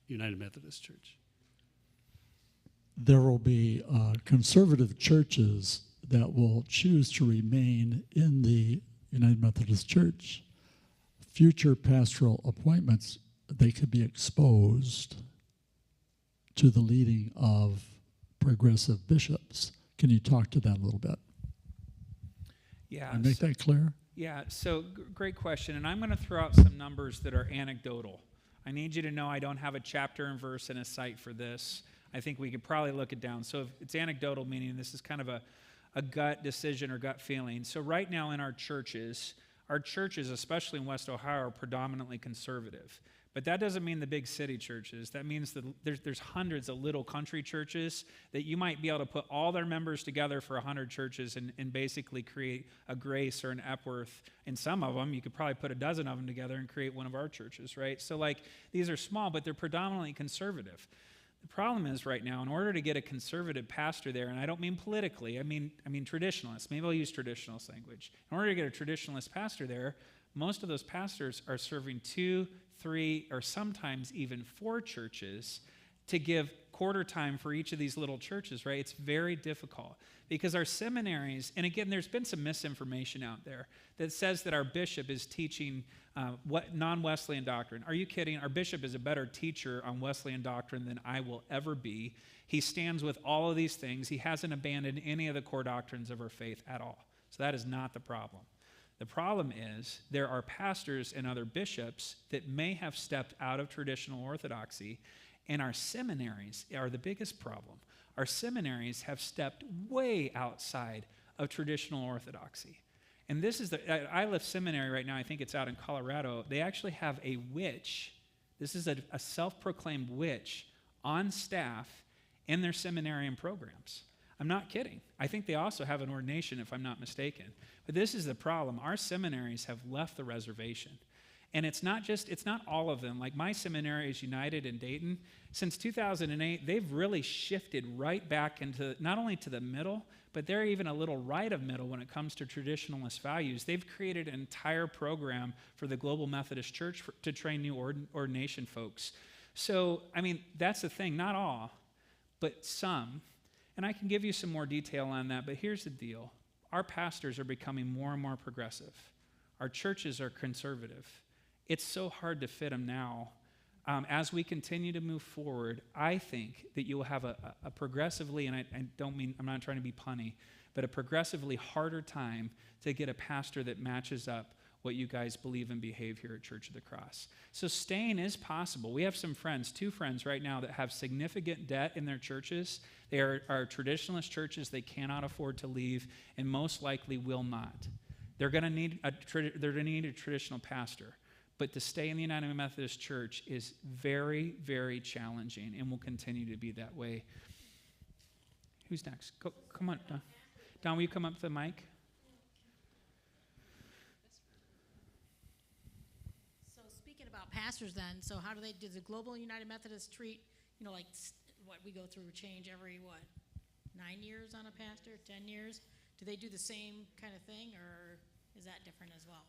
United Methodist Church. There will be conservative churches that will choose to remain in the United Methodist Church. Future pastoral appointments, they could be exposed to the leading of progressive bishops. Can you talk to that a little bit? Yeah. And make that clear? Yeah, so great question. And I'm going to throw out some numbers that are anecdotal. I need you to know I don't have a chapter and verse and a site for this. I think we could probably look it down. So if it's anecdotal, meaning this is kind of a gut decision or gut feeling. So right now in our churches, especially in West Ohio, are predominantly conservative. But that doesn't mean the big city churches. That means that there's hundreds of little country churches that you might be able to put all their members together for 100 churches and basically create a Grace or an Epworth. In some of them, you could probably put a dozen of them together and create one of our churches, right? So like these are small, but they're predominantly conservative. The problem is right now, in order to get a conservative pastor there, and I don't mean politically, I mean traditionalist. Maybe I'll use traditionalist language. In order to get a traditionalist pastor there, most of those pastors are serving 2, 3, or sometimes even 4 churches to give quarter time for each of these little churches, right? It's very difficult because our seminaries, and again, there's been some misinformation out there that says that our bishop is teaching what non-Wesleyan doctrine. Are you kidding? Our bishop is a better teacher on Wesleyan doctrine than I will ever be. He stands with all of these things. He hasn't abandoned any of the core doctrines of our faith at all. So that is not the problem. The problem is there are pastors and other bishops that may have stepped out of traditional orthodoxy, and our seminaries are the biggest problem. Our seminaries have stepped way outside of traditional orthodoxy. And this is the Iliff Seminary right now, I think it's out in Colorado. They actually have a witch. This is a self-proclaimed witch on staff in their seminarian programs. I'm not kidding. I think they also have an ordination, if I'm not mistaken. But this is the problem. Our seminaries have left the reservation. And it's not all of them. Like my seminary is United in Dayton. Since 2008, they've really shifted right back into not only to the middle, but they're even a little right of middle when it comes to traditionalist values. They've created an entire program for the Global Methodist Church to train new ordination folks. So, I mean, that's the thing. Not all, but some. And I can give you some more detail on that, but here's the deal. Our pastors are becoming more and more progressive. Our churches are conservative. It's so hard to fit them now. As we continue to move forward, I think that you'll have a progressively, and I'm not trying to be punny, but a progressively harder time to get a pastor that matches up what you guys believe and behave here at Church of the Cross. So staying is possible. We have some friends, 2 friends right now that have significant debt in their churches. They are traditionalist churches. They cannot afford to leave and most likely will not. They're going to need a traditional pastor. But to stay in the United Methodist Church is very, very challenging and will continue to be that way. Who's next? Come on, Don. Don, will you come up to the mic? So speaking about pastors then, so how does the Global United Methodist treat, like what we go through change every, 9 years on a pastor, 10 years? Do they do the same kind of thing, or is that different as well?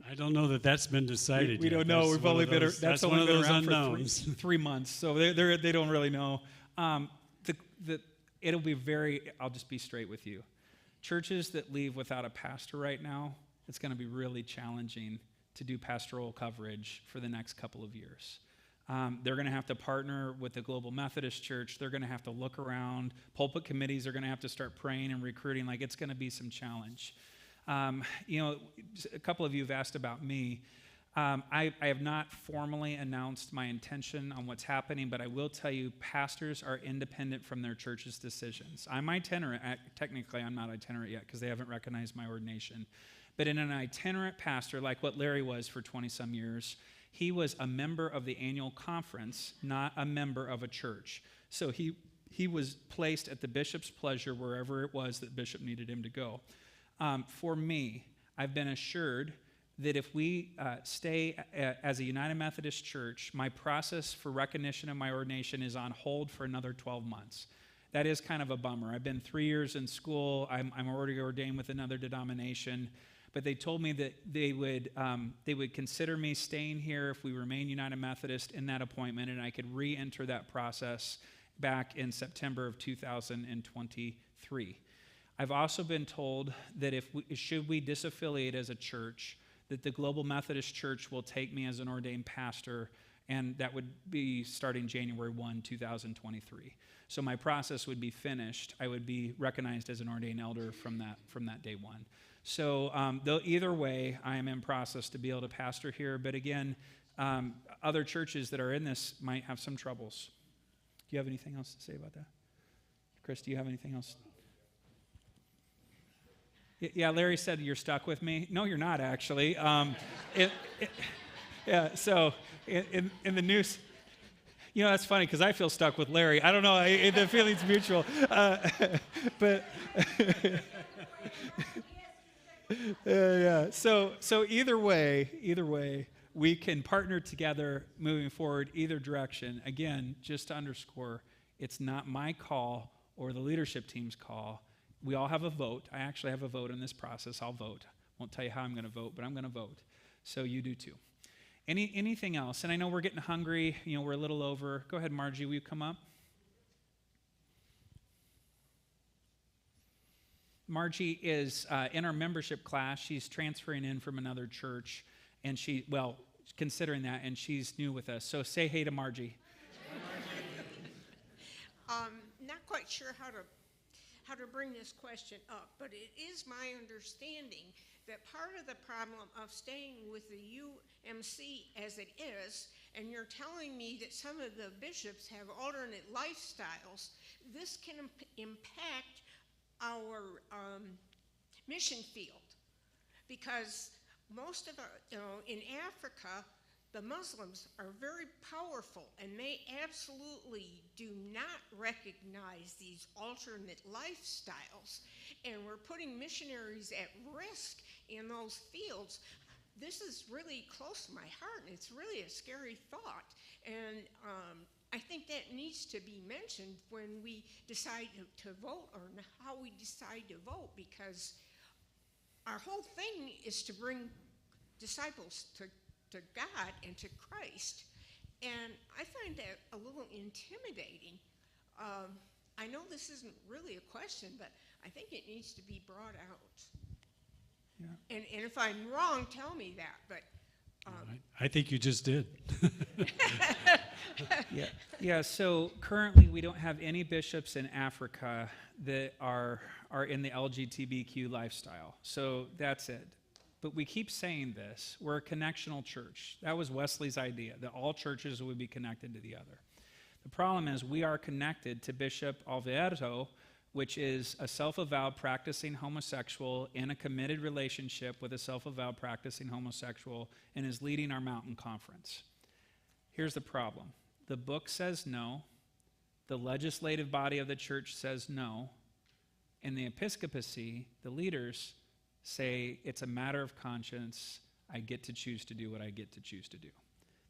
I don't know that that's been decided We yet. don't know. That's We've one only of been those- that's one only of been those around unknowns. for 3 months, so they don't really know. It'll be I'll just be straight with you. Churches that leave without a pastor right now, it's going to be really challenging to do pastoral coverage for the next couple of years. They're going to have to partner with the Global Methodist Church. They're going to have to look around. Pulpit committees are going to have to start praying and recruiting. Like, it's going to be some challenge. A couple of you have asked about me. I have not formally announced my intention on what's happening, but I will tell you pastors are independent from their church's decisions. I'm itinerant. Technically, I'm not itinerant yet because they haven't recognized my ordination. But in an itinerant pastor, like what Larry was for 20-some years, he was a member of the annual conference, not a member of a church. So he was placed at the bishop's pleasure wherever it was that the bishop needed him to go. For me, I've been assured that if we stay as a United Methodist Church, my process for recognition of my ordination is on hold for another 12 months. That is kind of a bummer. I've been 3 years in school. I'm already ordained with another denomination. But they told me that they would consider me staying here if we remain United Methodist in that appointment, and I could re-enter that process back in September of 2023. I've also been told that should we disaffiliate as a church, that the Global Methodist Church will take me as an ordained pastor, and that would be starting January 1, 2023. So my process would be finished. I would be recognized as an ordained elder from that day one. So though either way, I am in process to be able to pastor here. But again, other churches that are in this might have some troubles. Do you have anything else to say about that? Chris, do you have anything else? Yeah, Larry said you're stuck with me. No, you're not, actually. So in the news, that's funny because I feel stuck with Larry. I don't know, the feeling's mutual. But yeah. So either way, we can partner together moving forward either direction. Again, just to underscore, it's not my call or the leadership team's call. We all have a vote. I actually have a vote in this process. I'll vote. Won't tell you how I'm going to vote, but I'm going to vote. So you do too. Anything else? And I know we're getting hungry. We're a little over. Go ahead, Margie. Will you come up? Margie is in our membership class. She's transferring in from another church, and considering that, and she's new with us. So say hey to Margie. Not quite sure how to bring this question up, but it is my understanding that part of the problem of staying with the UMC as it is, and you're telling me that some of the bishops have alternate lifestyles, this can impact our mission field, because most of in Africa, the Muslims are very powerful, and they absolutely do not recognize these alternate lifestyles, and we're putting missionaries at risk in those fields. This is really close to my heart, and it's really a scary thought, and I think that needs to be mentioned when we decide to vote, or how we decide to vote, because our whole thing is to bring disciples to God and to Christ. And I find that a little intimidating. I know this isn't really a question, but I think it needs to be brought out. Yeah. And if I'm wrong, tell me that. But I think you just did. Yeah, so currently we don't have any bishops in Africa that are in the LGBTQ lifestyle. So that's it. But we keep saying this. We're a connectional church. That was Wesley's idea, that all churches would be connected to the other. The problem is we are connected to Bishop Alberto, which is a self-avowed practicing homosexual in a committed relationship with a self-avowed practicing homosexual, and is leading our mountain conference. Here's the problem. The book says no. The legislative body of the church says no. And the episcopacy, the leaders, say it's a matter of conscience. I get to choose to do what I get to choose to do.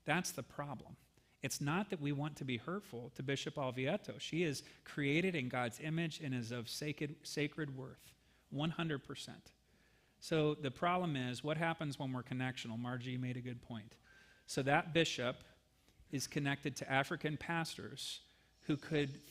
That's the problem. It's not that we want to be hurtful to Bishop Alvieto. She is created in God's image and is of sacred worth, 100%. So the problem is, what happens when we're connectional? Margie made a good point. So that bishop is connected to African pastors who could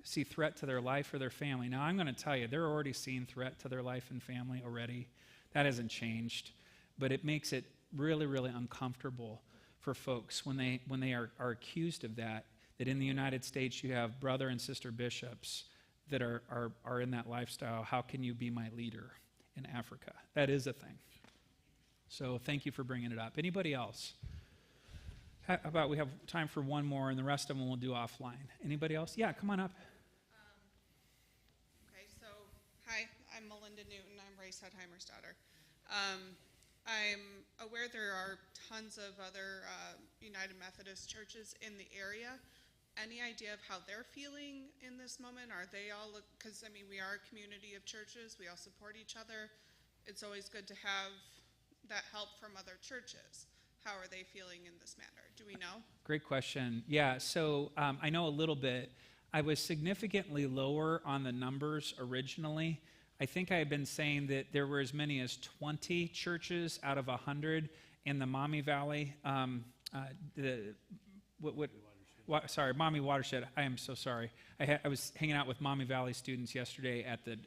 see threat to their life or their family. Now, I'm going to tell you, they're already seeing threat to their life and family already. That hasn't changed. But it makes it really, really uncomfortable for folks when they are accused of that in the United States you have brother and sister bishops that are in that lifestyle. How can you be my leader in Africa? That is a thing. So thank you for bringing it up. Anybody else? How about we have time for one more, and the rest of them we'll do offline. Anybody else? Yeah, come on up. Okay, so hi, I'm Melinda Newton. I'm Ray Sudheimer's daughter. I'm aware there are tons of other United Methodist churches in the area. Any idea of how they're feeling in this moment? Are they all, because I mean, we are a community of churches. We all support each other. It's always good to have that help from other churches. How are they feeling in this matter? Do we know? Great question. Yeah, so I know a little bit. I was significantly lower on the numbers originally. I think I had been saying that there were as many as 20 churches out of 100 in the Maumee Valley. Maumee Watershed. I am so sorry. I was hanging out with Maumee Valley students yesterday at the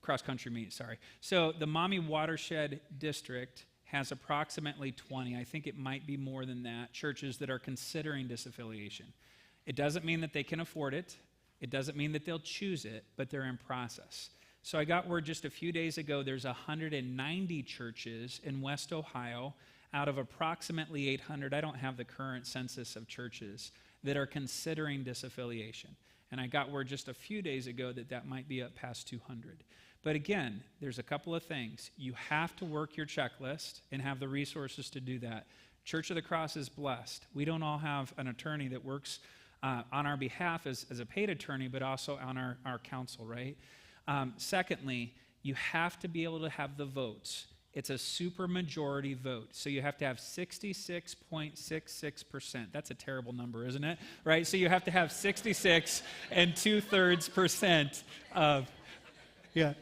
cross-country meet, sorry. So the Maumee Watershed District has approximately 20, I think it might be more than that, churches that are considering disaffiliation. It doesn't mean that they can afford it. It doesn't mean that they'll choose it, but they're in process. So I got word just a few days ago there's 190 churches in West Ohio out of approximately 800, I don't have the current census of churches, that are considering disaffiliation. And I got word just a few days ago that might be up past 200. But again, there's a couple of things. You have to work your checklist and have the resources to do that. Church of the Cross is blessed. We don't all have an attorney that works on our behalf as a paid attorney, but also on our counsel, right? Secondly, you have to be able to have the votes. It's a supermajority vote. So you have to have 66.66%. That's a terrible number, isn't it? Right? So you have to have 66 and 2/3% of, yeah.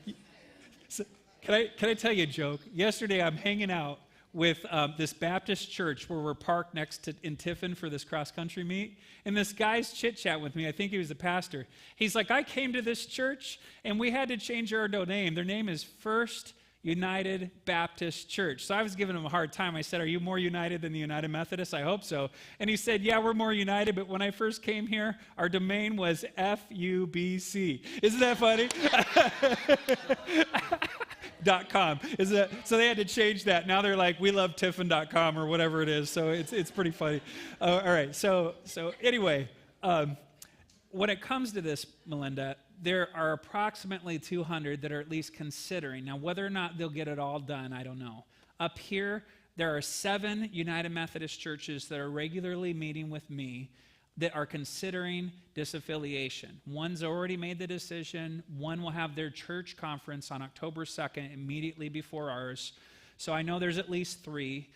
So can I tell you a joke? Yesterday I'm hanging out with this Baptist church where we're parked next to in Tiffin for this cross-country meet. And this guy's chit-chat with me. I think he was a pastor. He's like, I came to this church, and we had to change our name. Their name is First United Baptist Church. So I was giving him a hard time. I said, are you more united than the United Methodists? I hope so. And he said, yeah, we're more united, but when I first came here, our domain was FUBC. Isn't that funny? .com. So they had to change that. Now they're like, we love Tiffin.com or whatever it is. So it's pretty funny. All right. So anyway, when it comes to this, Melinda, there are approximately 200 that are at least considering. Now, whether or not they'll get it all done, I don't know. Up here, there are 7 United Methodist churches that are regularly meeting with me that are considering disaffiliation. One's already made the decision. One will have their church conference on October 2nd, immediately before ours. So I know there's at least 3.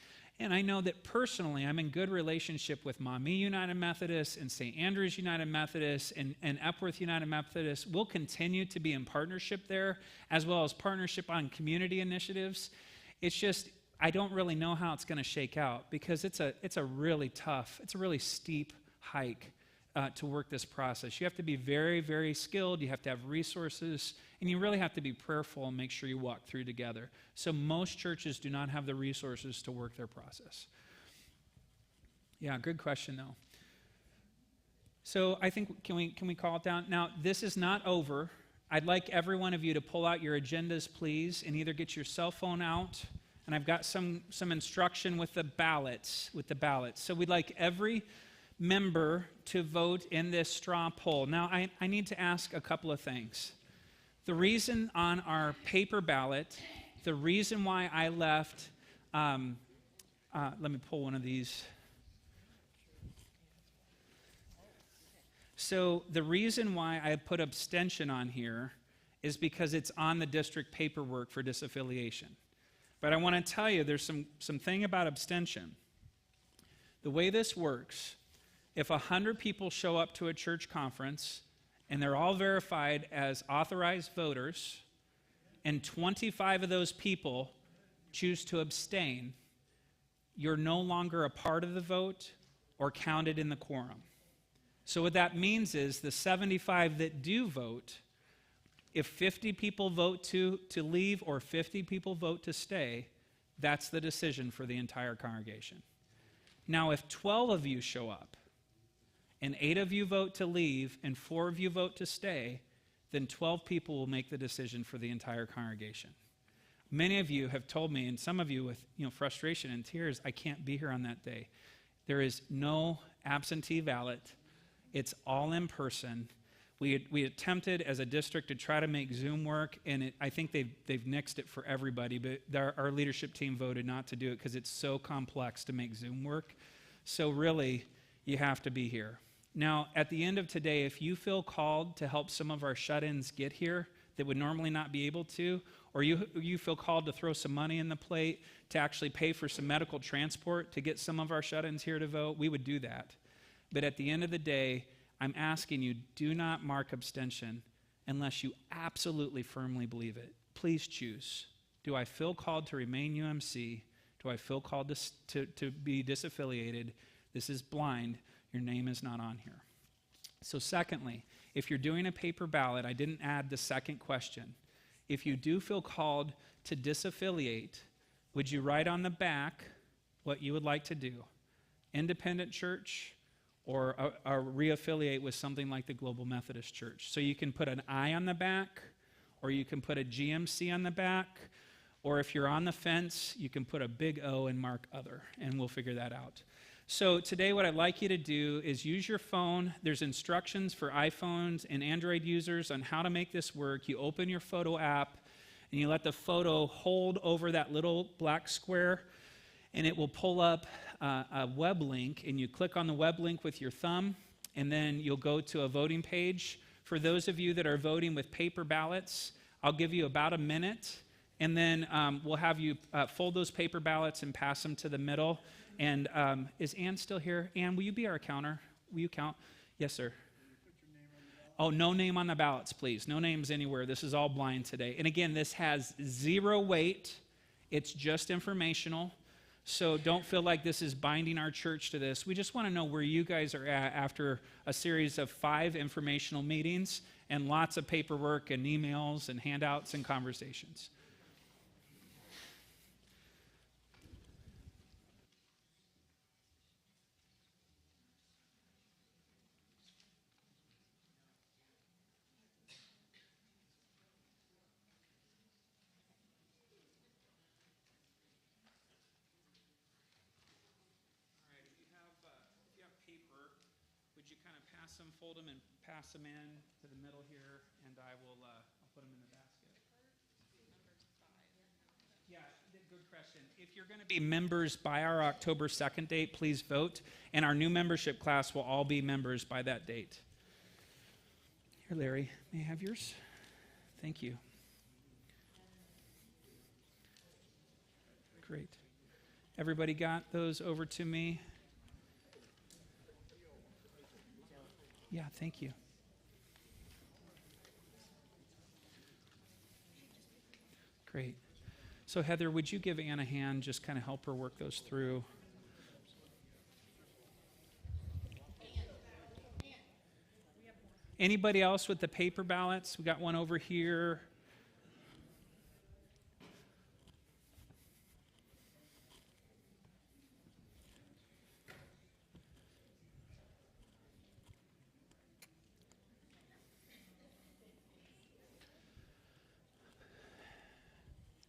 And I know that personally, I'm in good relationship with Maumee United Methodist and St. Andrews United Methodist and Epworth United Methodist. We'll continue to be in partnership there, as well as partnership on community initiatives. It's just, I don't really know how it's going to shake out, because it's a really tough, it's a really steep hike to work this process. You have to be very, very skilled. You have to have resources, and you really have to be prayerful and make sure you walk through together. So most churches do not have the resources to work their process. Yeah, good question though. So I think, can we call it down? Now, this is not over. I'd like every one of you to pull out your agendas, please, and either get your cell phone out, and I've got some instruction with the ballots. So we'd like every member to vote in this straw poll. Now, I need to ask a couple of things. The reason on our paper ballot, the reason why I left, let me pull one of these. So the reason why I put abstention on here is because it's on the district paperwork for disaffiliation. But I want to tell you, there's some thing about abstention. The way this works, if 100 people show up to a church conference and they're all verified as authorized voters, and 25 of those people choose to abstain, you're no longer a part of the vote or counted in the quorum. So what that means is the 75 that do vote, if 50 people vote to leave or 50 people vote to stay, that's the decision for the entire congregation. Now, if 12 of you show up, and 8 of you vote to leave, and 4 of you vote to stay, then 12 people will make the decision for the entire congregation. Many of you have told me, and some of you with frustration and tears, I can't be here on that day. There is no absentee ballot. It's all in person. We attempted as a district to try to make Zoom work, and I think they've nixed it for everybody, but our leadership team voted not to do it because it's so complex to make Zoom work. So really, you have to be here. Now, at the end of today, if you feel called to help some of our shut-ins get here that would normally not be able to, or you feel called to throw some money in the plate to actually pay for some medical transport to get some of our shut-ins here to vote, we would do that. But at the end of the day, I'm asking you, do not mark abstention unless you absolutely firmly believe it. Please choose. Do I feel called to remain UMC? Do I feel called to be disaffiliated? This is blind. Your name is not on here. So secondly, if you're doing a paper ballot, I didn't add the second question. If you do feel called to disaffiliate, would you write on the back what you would like to do? Independent church or reaffiliate with something like the Global Methodist Church? So you can put an I on the back, or you can put a GMC on the back, or if you're on the fence, you can put a big O and mark other, and we'll figure that out. So today what I'd like you to do is use your phone. There's instructions for iPhones and Android users on how to make this work. You open your photo app and you let the photo hold over that little black square, and it will pull up a web link, and you click on the web link with your thumb, and then you'll go to a voting page. For those of you that are voting with paper ballots, I'll give you about a minute, and then we'll have you fold those paper ballots and pass them to the middle. And is Ann still here? Ann, will you be our counter? Will you count? Yes, sir. Oh, no name on the ballots, please. No names anywhere. This is all blind today. And again, this has 0 weight. It's just informational. So don't feel like this is binding our church to this. We just want to know where you guys are at after a series of 5 informational meetings and lots of paperwork and emails and handouts and conversations. Would you kind of pass them, fold them, and pass them in to the middle here, and I'll put them in the basket. Yeah, good question. If you're going to be members by our October 2nd date, please vote, and our new membership class will all be members by that date. Here, Larry, may I have yours? Thank you. Great. Everybody got those over to me? Yeah, thank you. Great. So Heather, would you give Ann a hand, just kind of help her work those through? Anybody else with the paper ballots? We got one over here.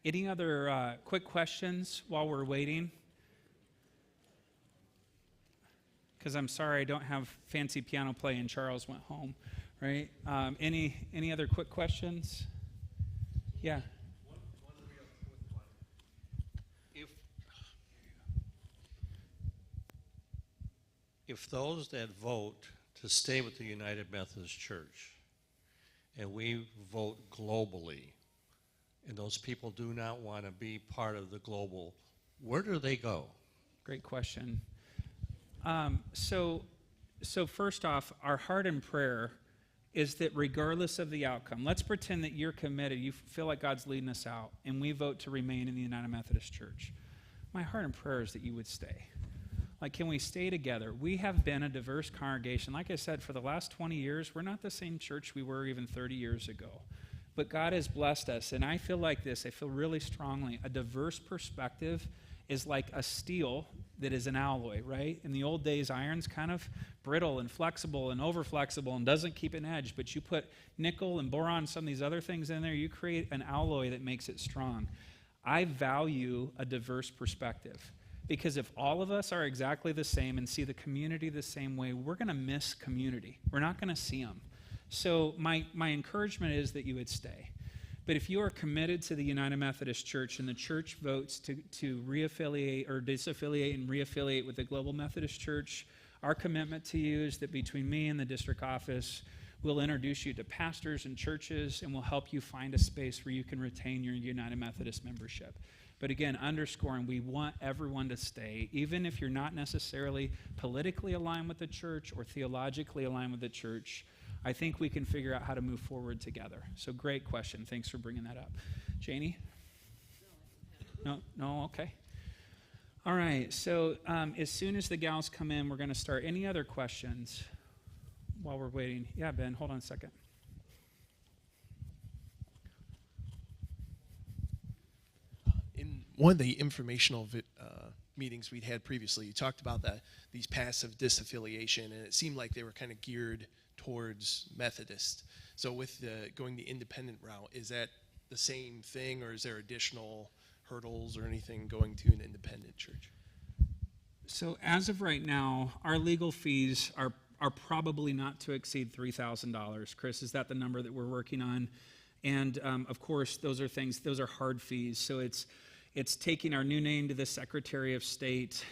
Any other quick questions while we're waiting? Because I'm sorry I don't have fancy piano play and Charles went home, right? Any other quick questions? Yeah. If those that vote to stay with the United Methodist Church, and we vote globally, and those people do not want to be part of the global, where do they go? Great question. So first off, our heart and prayer is that regardless of the outcome, let's pretend that you're committed, you feel like God's leading us out, and we vote to remain in the United Methodist Church. My heart and prayer is that you would stay. Like, can we stay together? We have been a diverse congregation. Like I said, for the last 20 years, we're not the same church we were even 30 years ago. But God has blessed us, and I feel like this. I feel really strongly. A diverse perspective is like a steel that is an alloy, right? In the old days, iron's kind of brittle and flexible and over-flexible and doesn't keep an edge, but you put nickel and boron, some of these other things in there, you create an alloy that makes it strong. I value a diverse perspective, because if all of us are exactly the same and see the community the same way, we're going to miss community. We're not going to see them. So my encouragement is that you would stay. But if you are committed to the United Methodist Church and the church votes to reaffiliate or disaffiliate and reaffiliate with the Global Methodist Church, our commitment to you is that between me and the district office, we'll introduce you to pastors and churches, and we'll help you find a space where you can retain your United Methodist membership. But again, underscoring, we want everyone to stay, even if you're not necessarily politically aligned with the church or theologically aligned with the church. I think we can figure out how to move forward together. So great question. Thanks for bringing that up. Janie? No, okay. All right, so as soon as the gals come in, we're going to start. Any other questions while we're waiting? Yeah, Ben, hold on a second. In one of the informational meetings we'd had previously, you talked about these passive disaffiliation, and it seemed like they were kind of geared towards Methodist. So with going the independent route, is that the same thing, or is there additional hurdles or anything going to an independent church? So as of right now, our legal fees are probably not to exceed $3,000. Chris, is that the number that we're working on? And of course, those are hard fees. So it's taking our new name to the Secretary of State.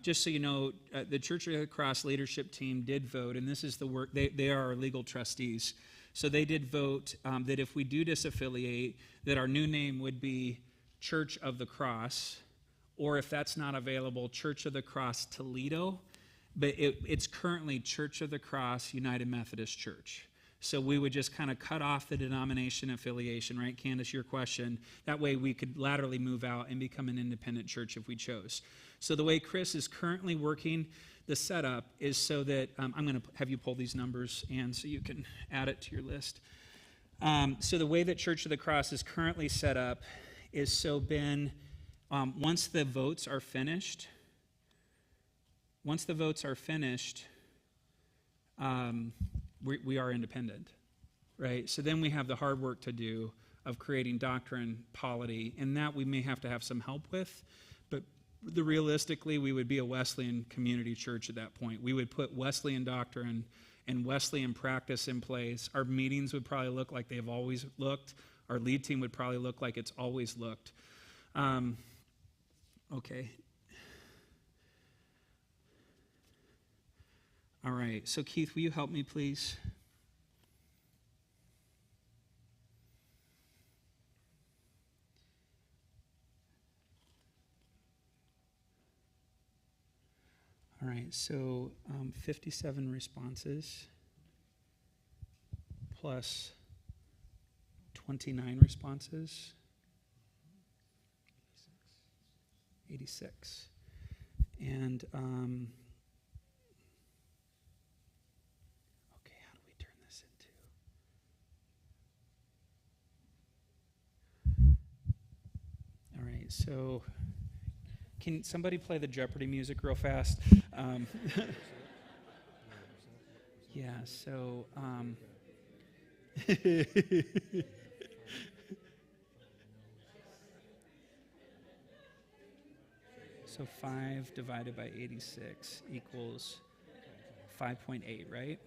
Just so you know, the Church of the Cross leadership team did vote, and this is the work, they are our legal trustees. So they did vote that if we do disaffiliate, that our new name would be Church of the Cross, or if that's not available, Church of the Cross Toledo, but it's currently Church of the Cross United Methodist Church. So we would just kind of cut off the denomination affiliation, right, Candace, your question. That way we could laterally move out and become an independent church if we chose. So the way Chris is currently working the setup is so that, I'm going to have you pull these numbers, Ann, so you can add it to your list. So the way that Church of the Cross is currently set up is so Ben, once the votes are finished, we are independent, right? So then we have the hard work to do of creating doctrine, polity, and that we may have to have some help with, but realistically, we would be a Wesleyan community church at that point. We would put Wesleyan doctrine and Wesleyan practice in place. Our meetings would probably look like they've always looked. Our lead team would probably look like it's always looked. Okay. All right, so Keith, will you help me, please? All right, so 57 responses plus 29 responses, 86. And okay, how do we turn this into? All right, so can somebody play the Jeopardy music real fast? Yeah, so so 5 divided by 86 equals 5.8, right?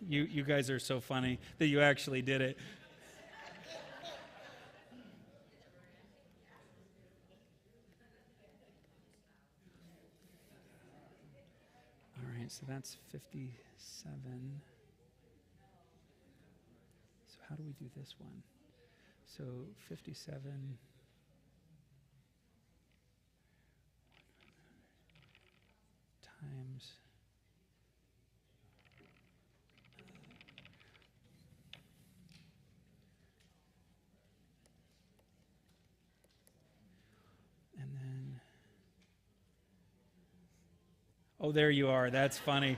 You guys are so funny that you actually did it. All right, so that's 57. So how do we do this one? So 57 times and then, oh, there you are. That's funny.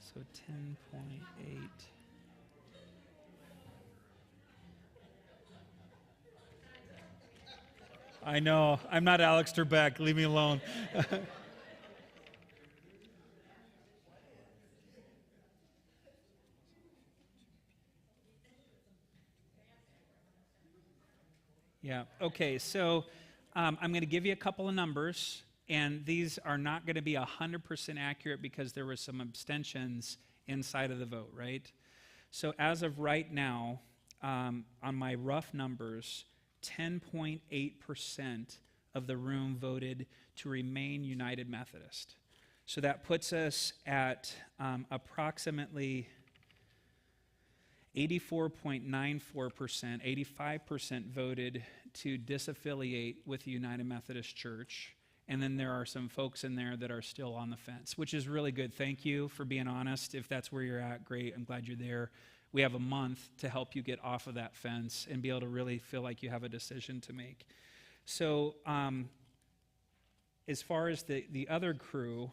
So 10.8. I know. I'm not Alex Trebek. Leave me alone. Yeah. Okay. So I'm going to give you a couple of numbers, and these are not going to be 100% accurate because there were some abstentions inside of the vote, right? So as of right now, on my rough numbers, 10.8% of the room voted to remain United Methodist. So that puts us at approximately 84.94%, 85% voted to disaffiliate with the United Methodist Church. And then there are some folks in there that are still on the fence, which is really good. Thank you for being honest. If that's where you're at, great. I'm glad you're there. We have a month to help you get off of that fence and be able to really feel like you have a decision to make. So as far as the other crew,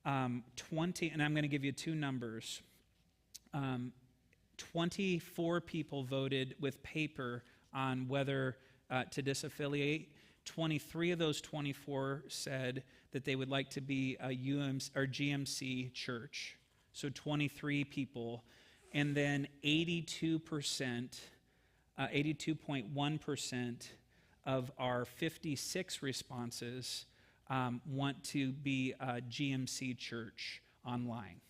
20, and I'm going to give you two numbers. 24 people voted with paper on whether to disaffiliate. 23 of those 24 said that they would like to be a UMC or GMC church. So 23 people. And then 82.1% of our 56 responses want to be a GMC church online.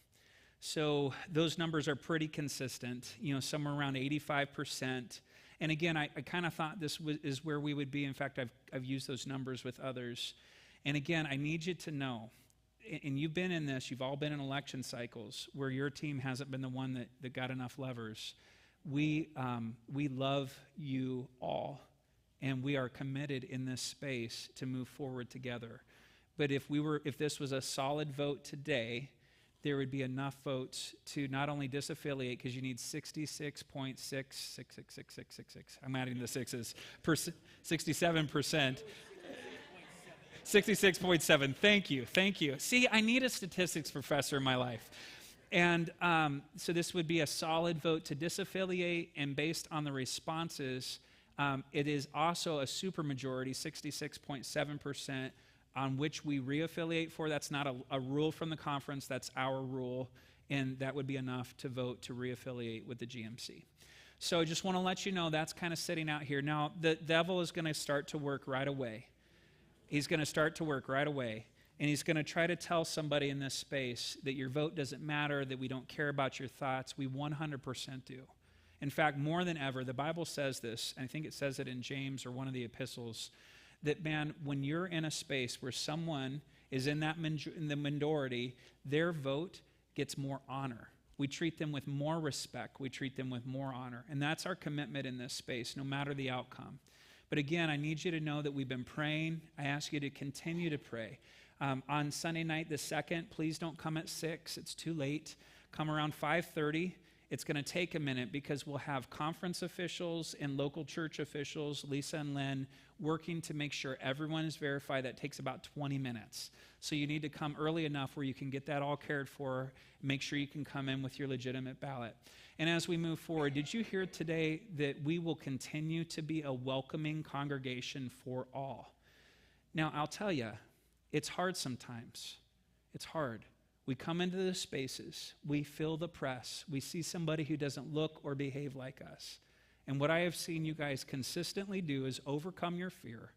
So those numbers are pretty consistent, somewhere around 85%. And again, I kind of thought this is where we would be. In fact, I've used those numbers with others. And again, I need you to know, and you've been in this, you've all been in election cycles where your team hasn't been the one that got enough levers. We love you all, and we are committed in this space to move forward together. But if this was a solid vote today, there would be enough votes to not only disaffiliate, because you need 66.6666666. I'm adding the sixes, 67%. 66.7. Thank you. See, I need a statistics professor in my life. And so this would be a solid vote to disaffiliate, and based on the responses, it is also a supermajority, 66.7%, on which we reaffiliate for. That's not a rule from the conference, that's our rule, and that would be enough to vote to reaffiliate with the GMC. So I just want to let you know that's kind of sitting out here. Now, the devil is going to start to work right away. He's going to start to work right away, and he's going to try to tell somebody in this space that your vote doesn't matter, that we don't care about your thoughts. We 100% do. In fact, more than ever, the Bible says this, and I think it says it in James or one of the epistles, that, man, when you're in a space where someone is in the minority, their vote gets more honor. We treat them with more respect. We treat them with more honor. And that's our commitment in this space, no matter the outcome. But again, I need you to know that we've been praying. I ask you to continue to pray. On Sunday night, the 2nd, please don't come at 6. It's too late. Come around 5:30. It's going to take a minute because we'll have conference officials and local church officials, Lisa and Lynn, working to make sure everyone is verified. That takes about 20 minutes. So you need to come early enough where you can get that all cared for, make sure you can come in with your legitimate ballot. And as we move forward, did you hear today that we will continue to be a welcoming congregation for all? Now, I'll tell you, it's hard sometimes. It's hard. We come into the spaces, we feel the press, we see somebody who doesn't look or behave like us. And what I have seen you guys consistently do is overcome your fear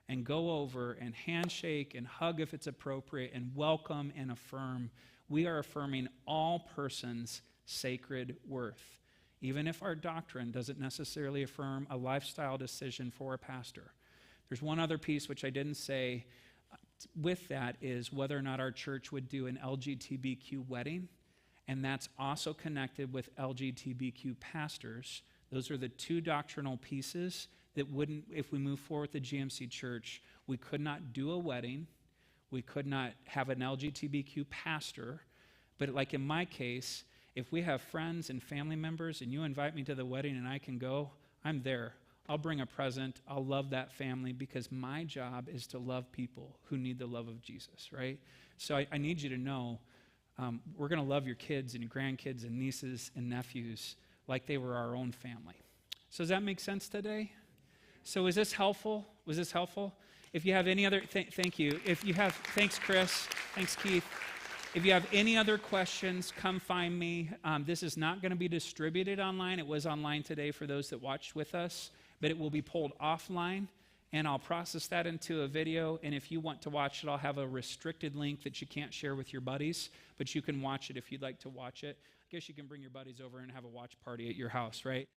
and go over and handshake and hug if it's appropriate and welcome and affirm. We are affirming all persons' sacred worth, even if our doctrine doesn't necessarily affirm a lifestyle decision for a pastor. There's one other piece which I didn't say with that is whether or not our church would do an LGBTQ wedding, and that's also connected with LGBTQ pastors. Those are the two doctrinal pieces that wouldn't, if we move forward with the GMC church, we could not do a wedding, we could not have an LGBTQ pastor, but like in my case, if we have friends and family members and you invite me to the wedding and I can go, I'm there. I'll bring a present. I'll love that family because my job is to love people who need the love of Jesus, right? So I need you to know we're going to love your kids and your grandkids and nieces and nephews like they were our own family. So does that make sense today? So is this helpful? Was this helpful? If you have any other, thank you. If you have, thanks, Chris. Thanks, Keith. If you have any other questions, come find me. This is not going to be distributed online. It was online today for those that watched with us, but it will be pulled offline, and I'll process that into a video, and if you want to watch it, I'll have a restricted link that you can't share with your buddies, but you can watch it if you'd like to watch it. I guess you can bring your buddies over and have a watch party at your house, right?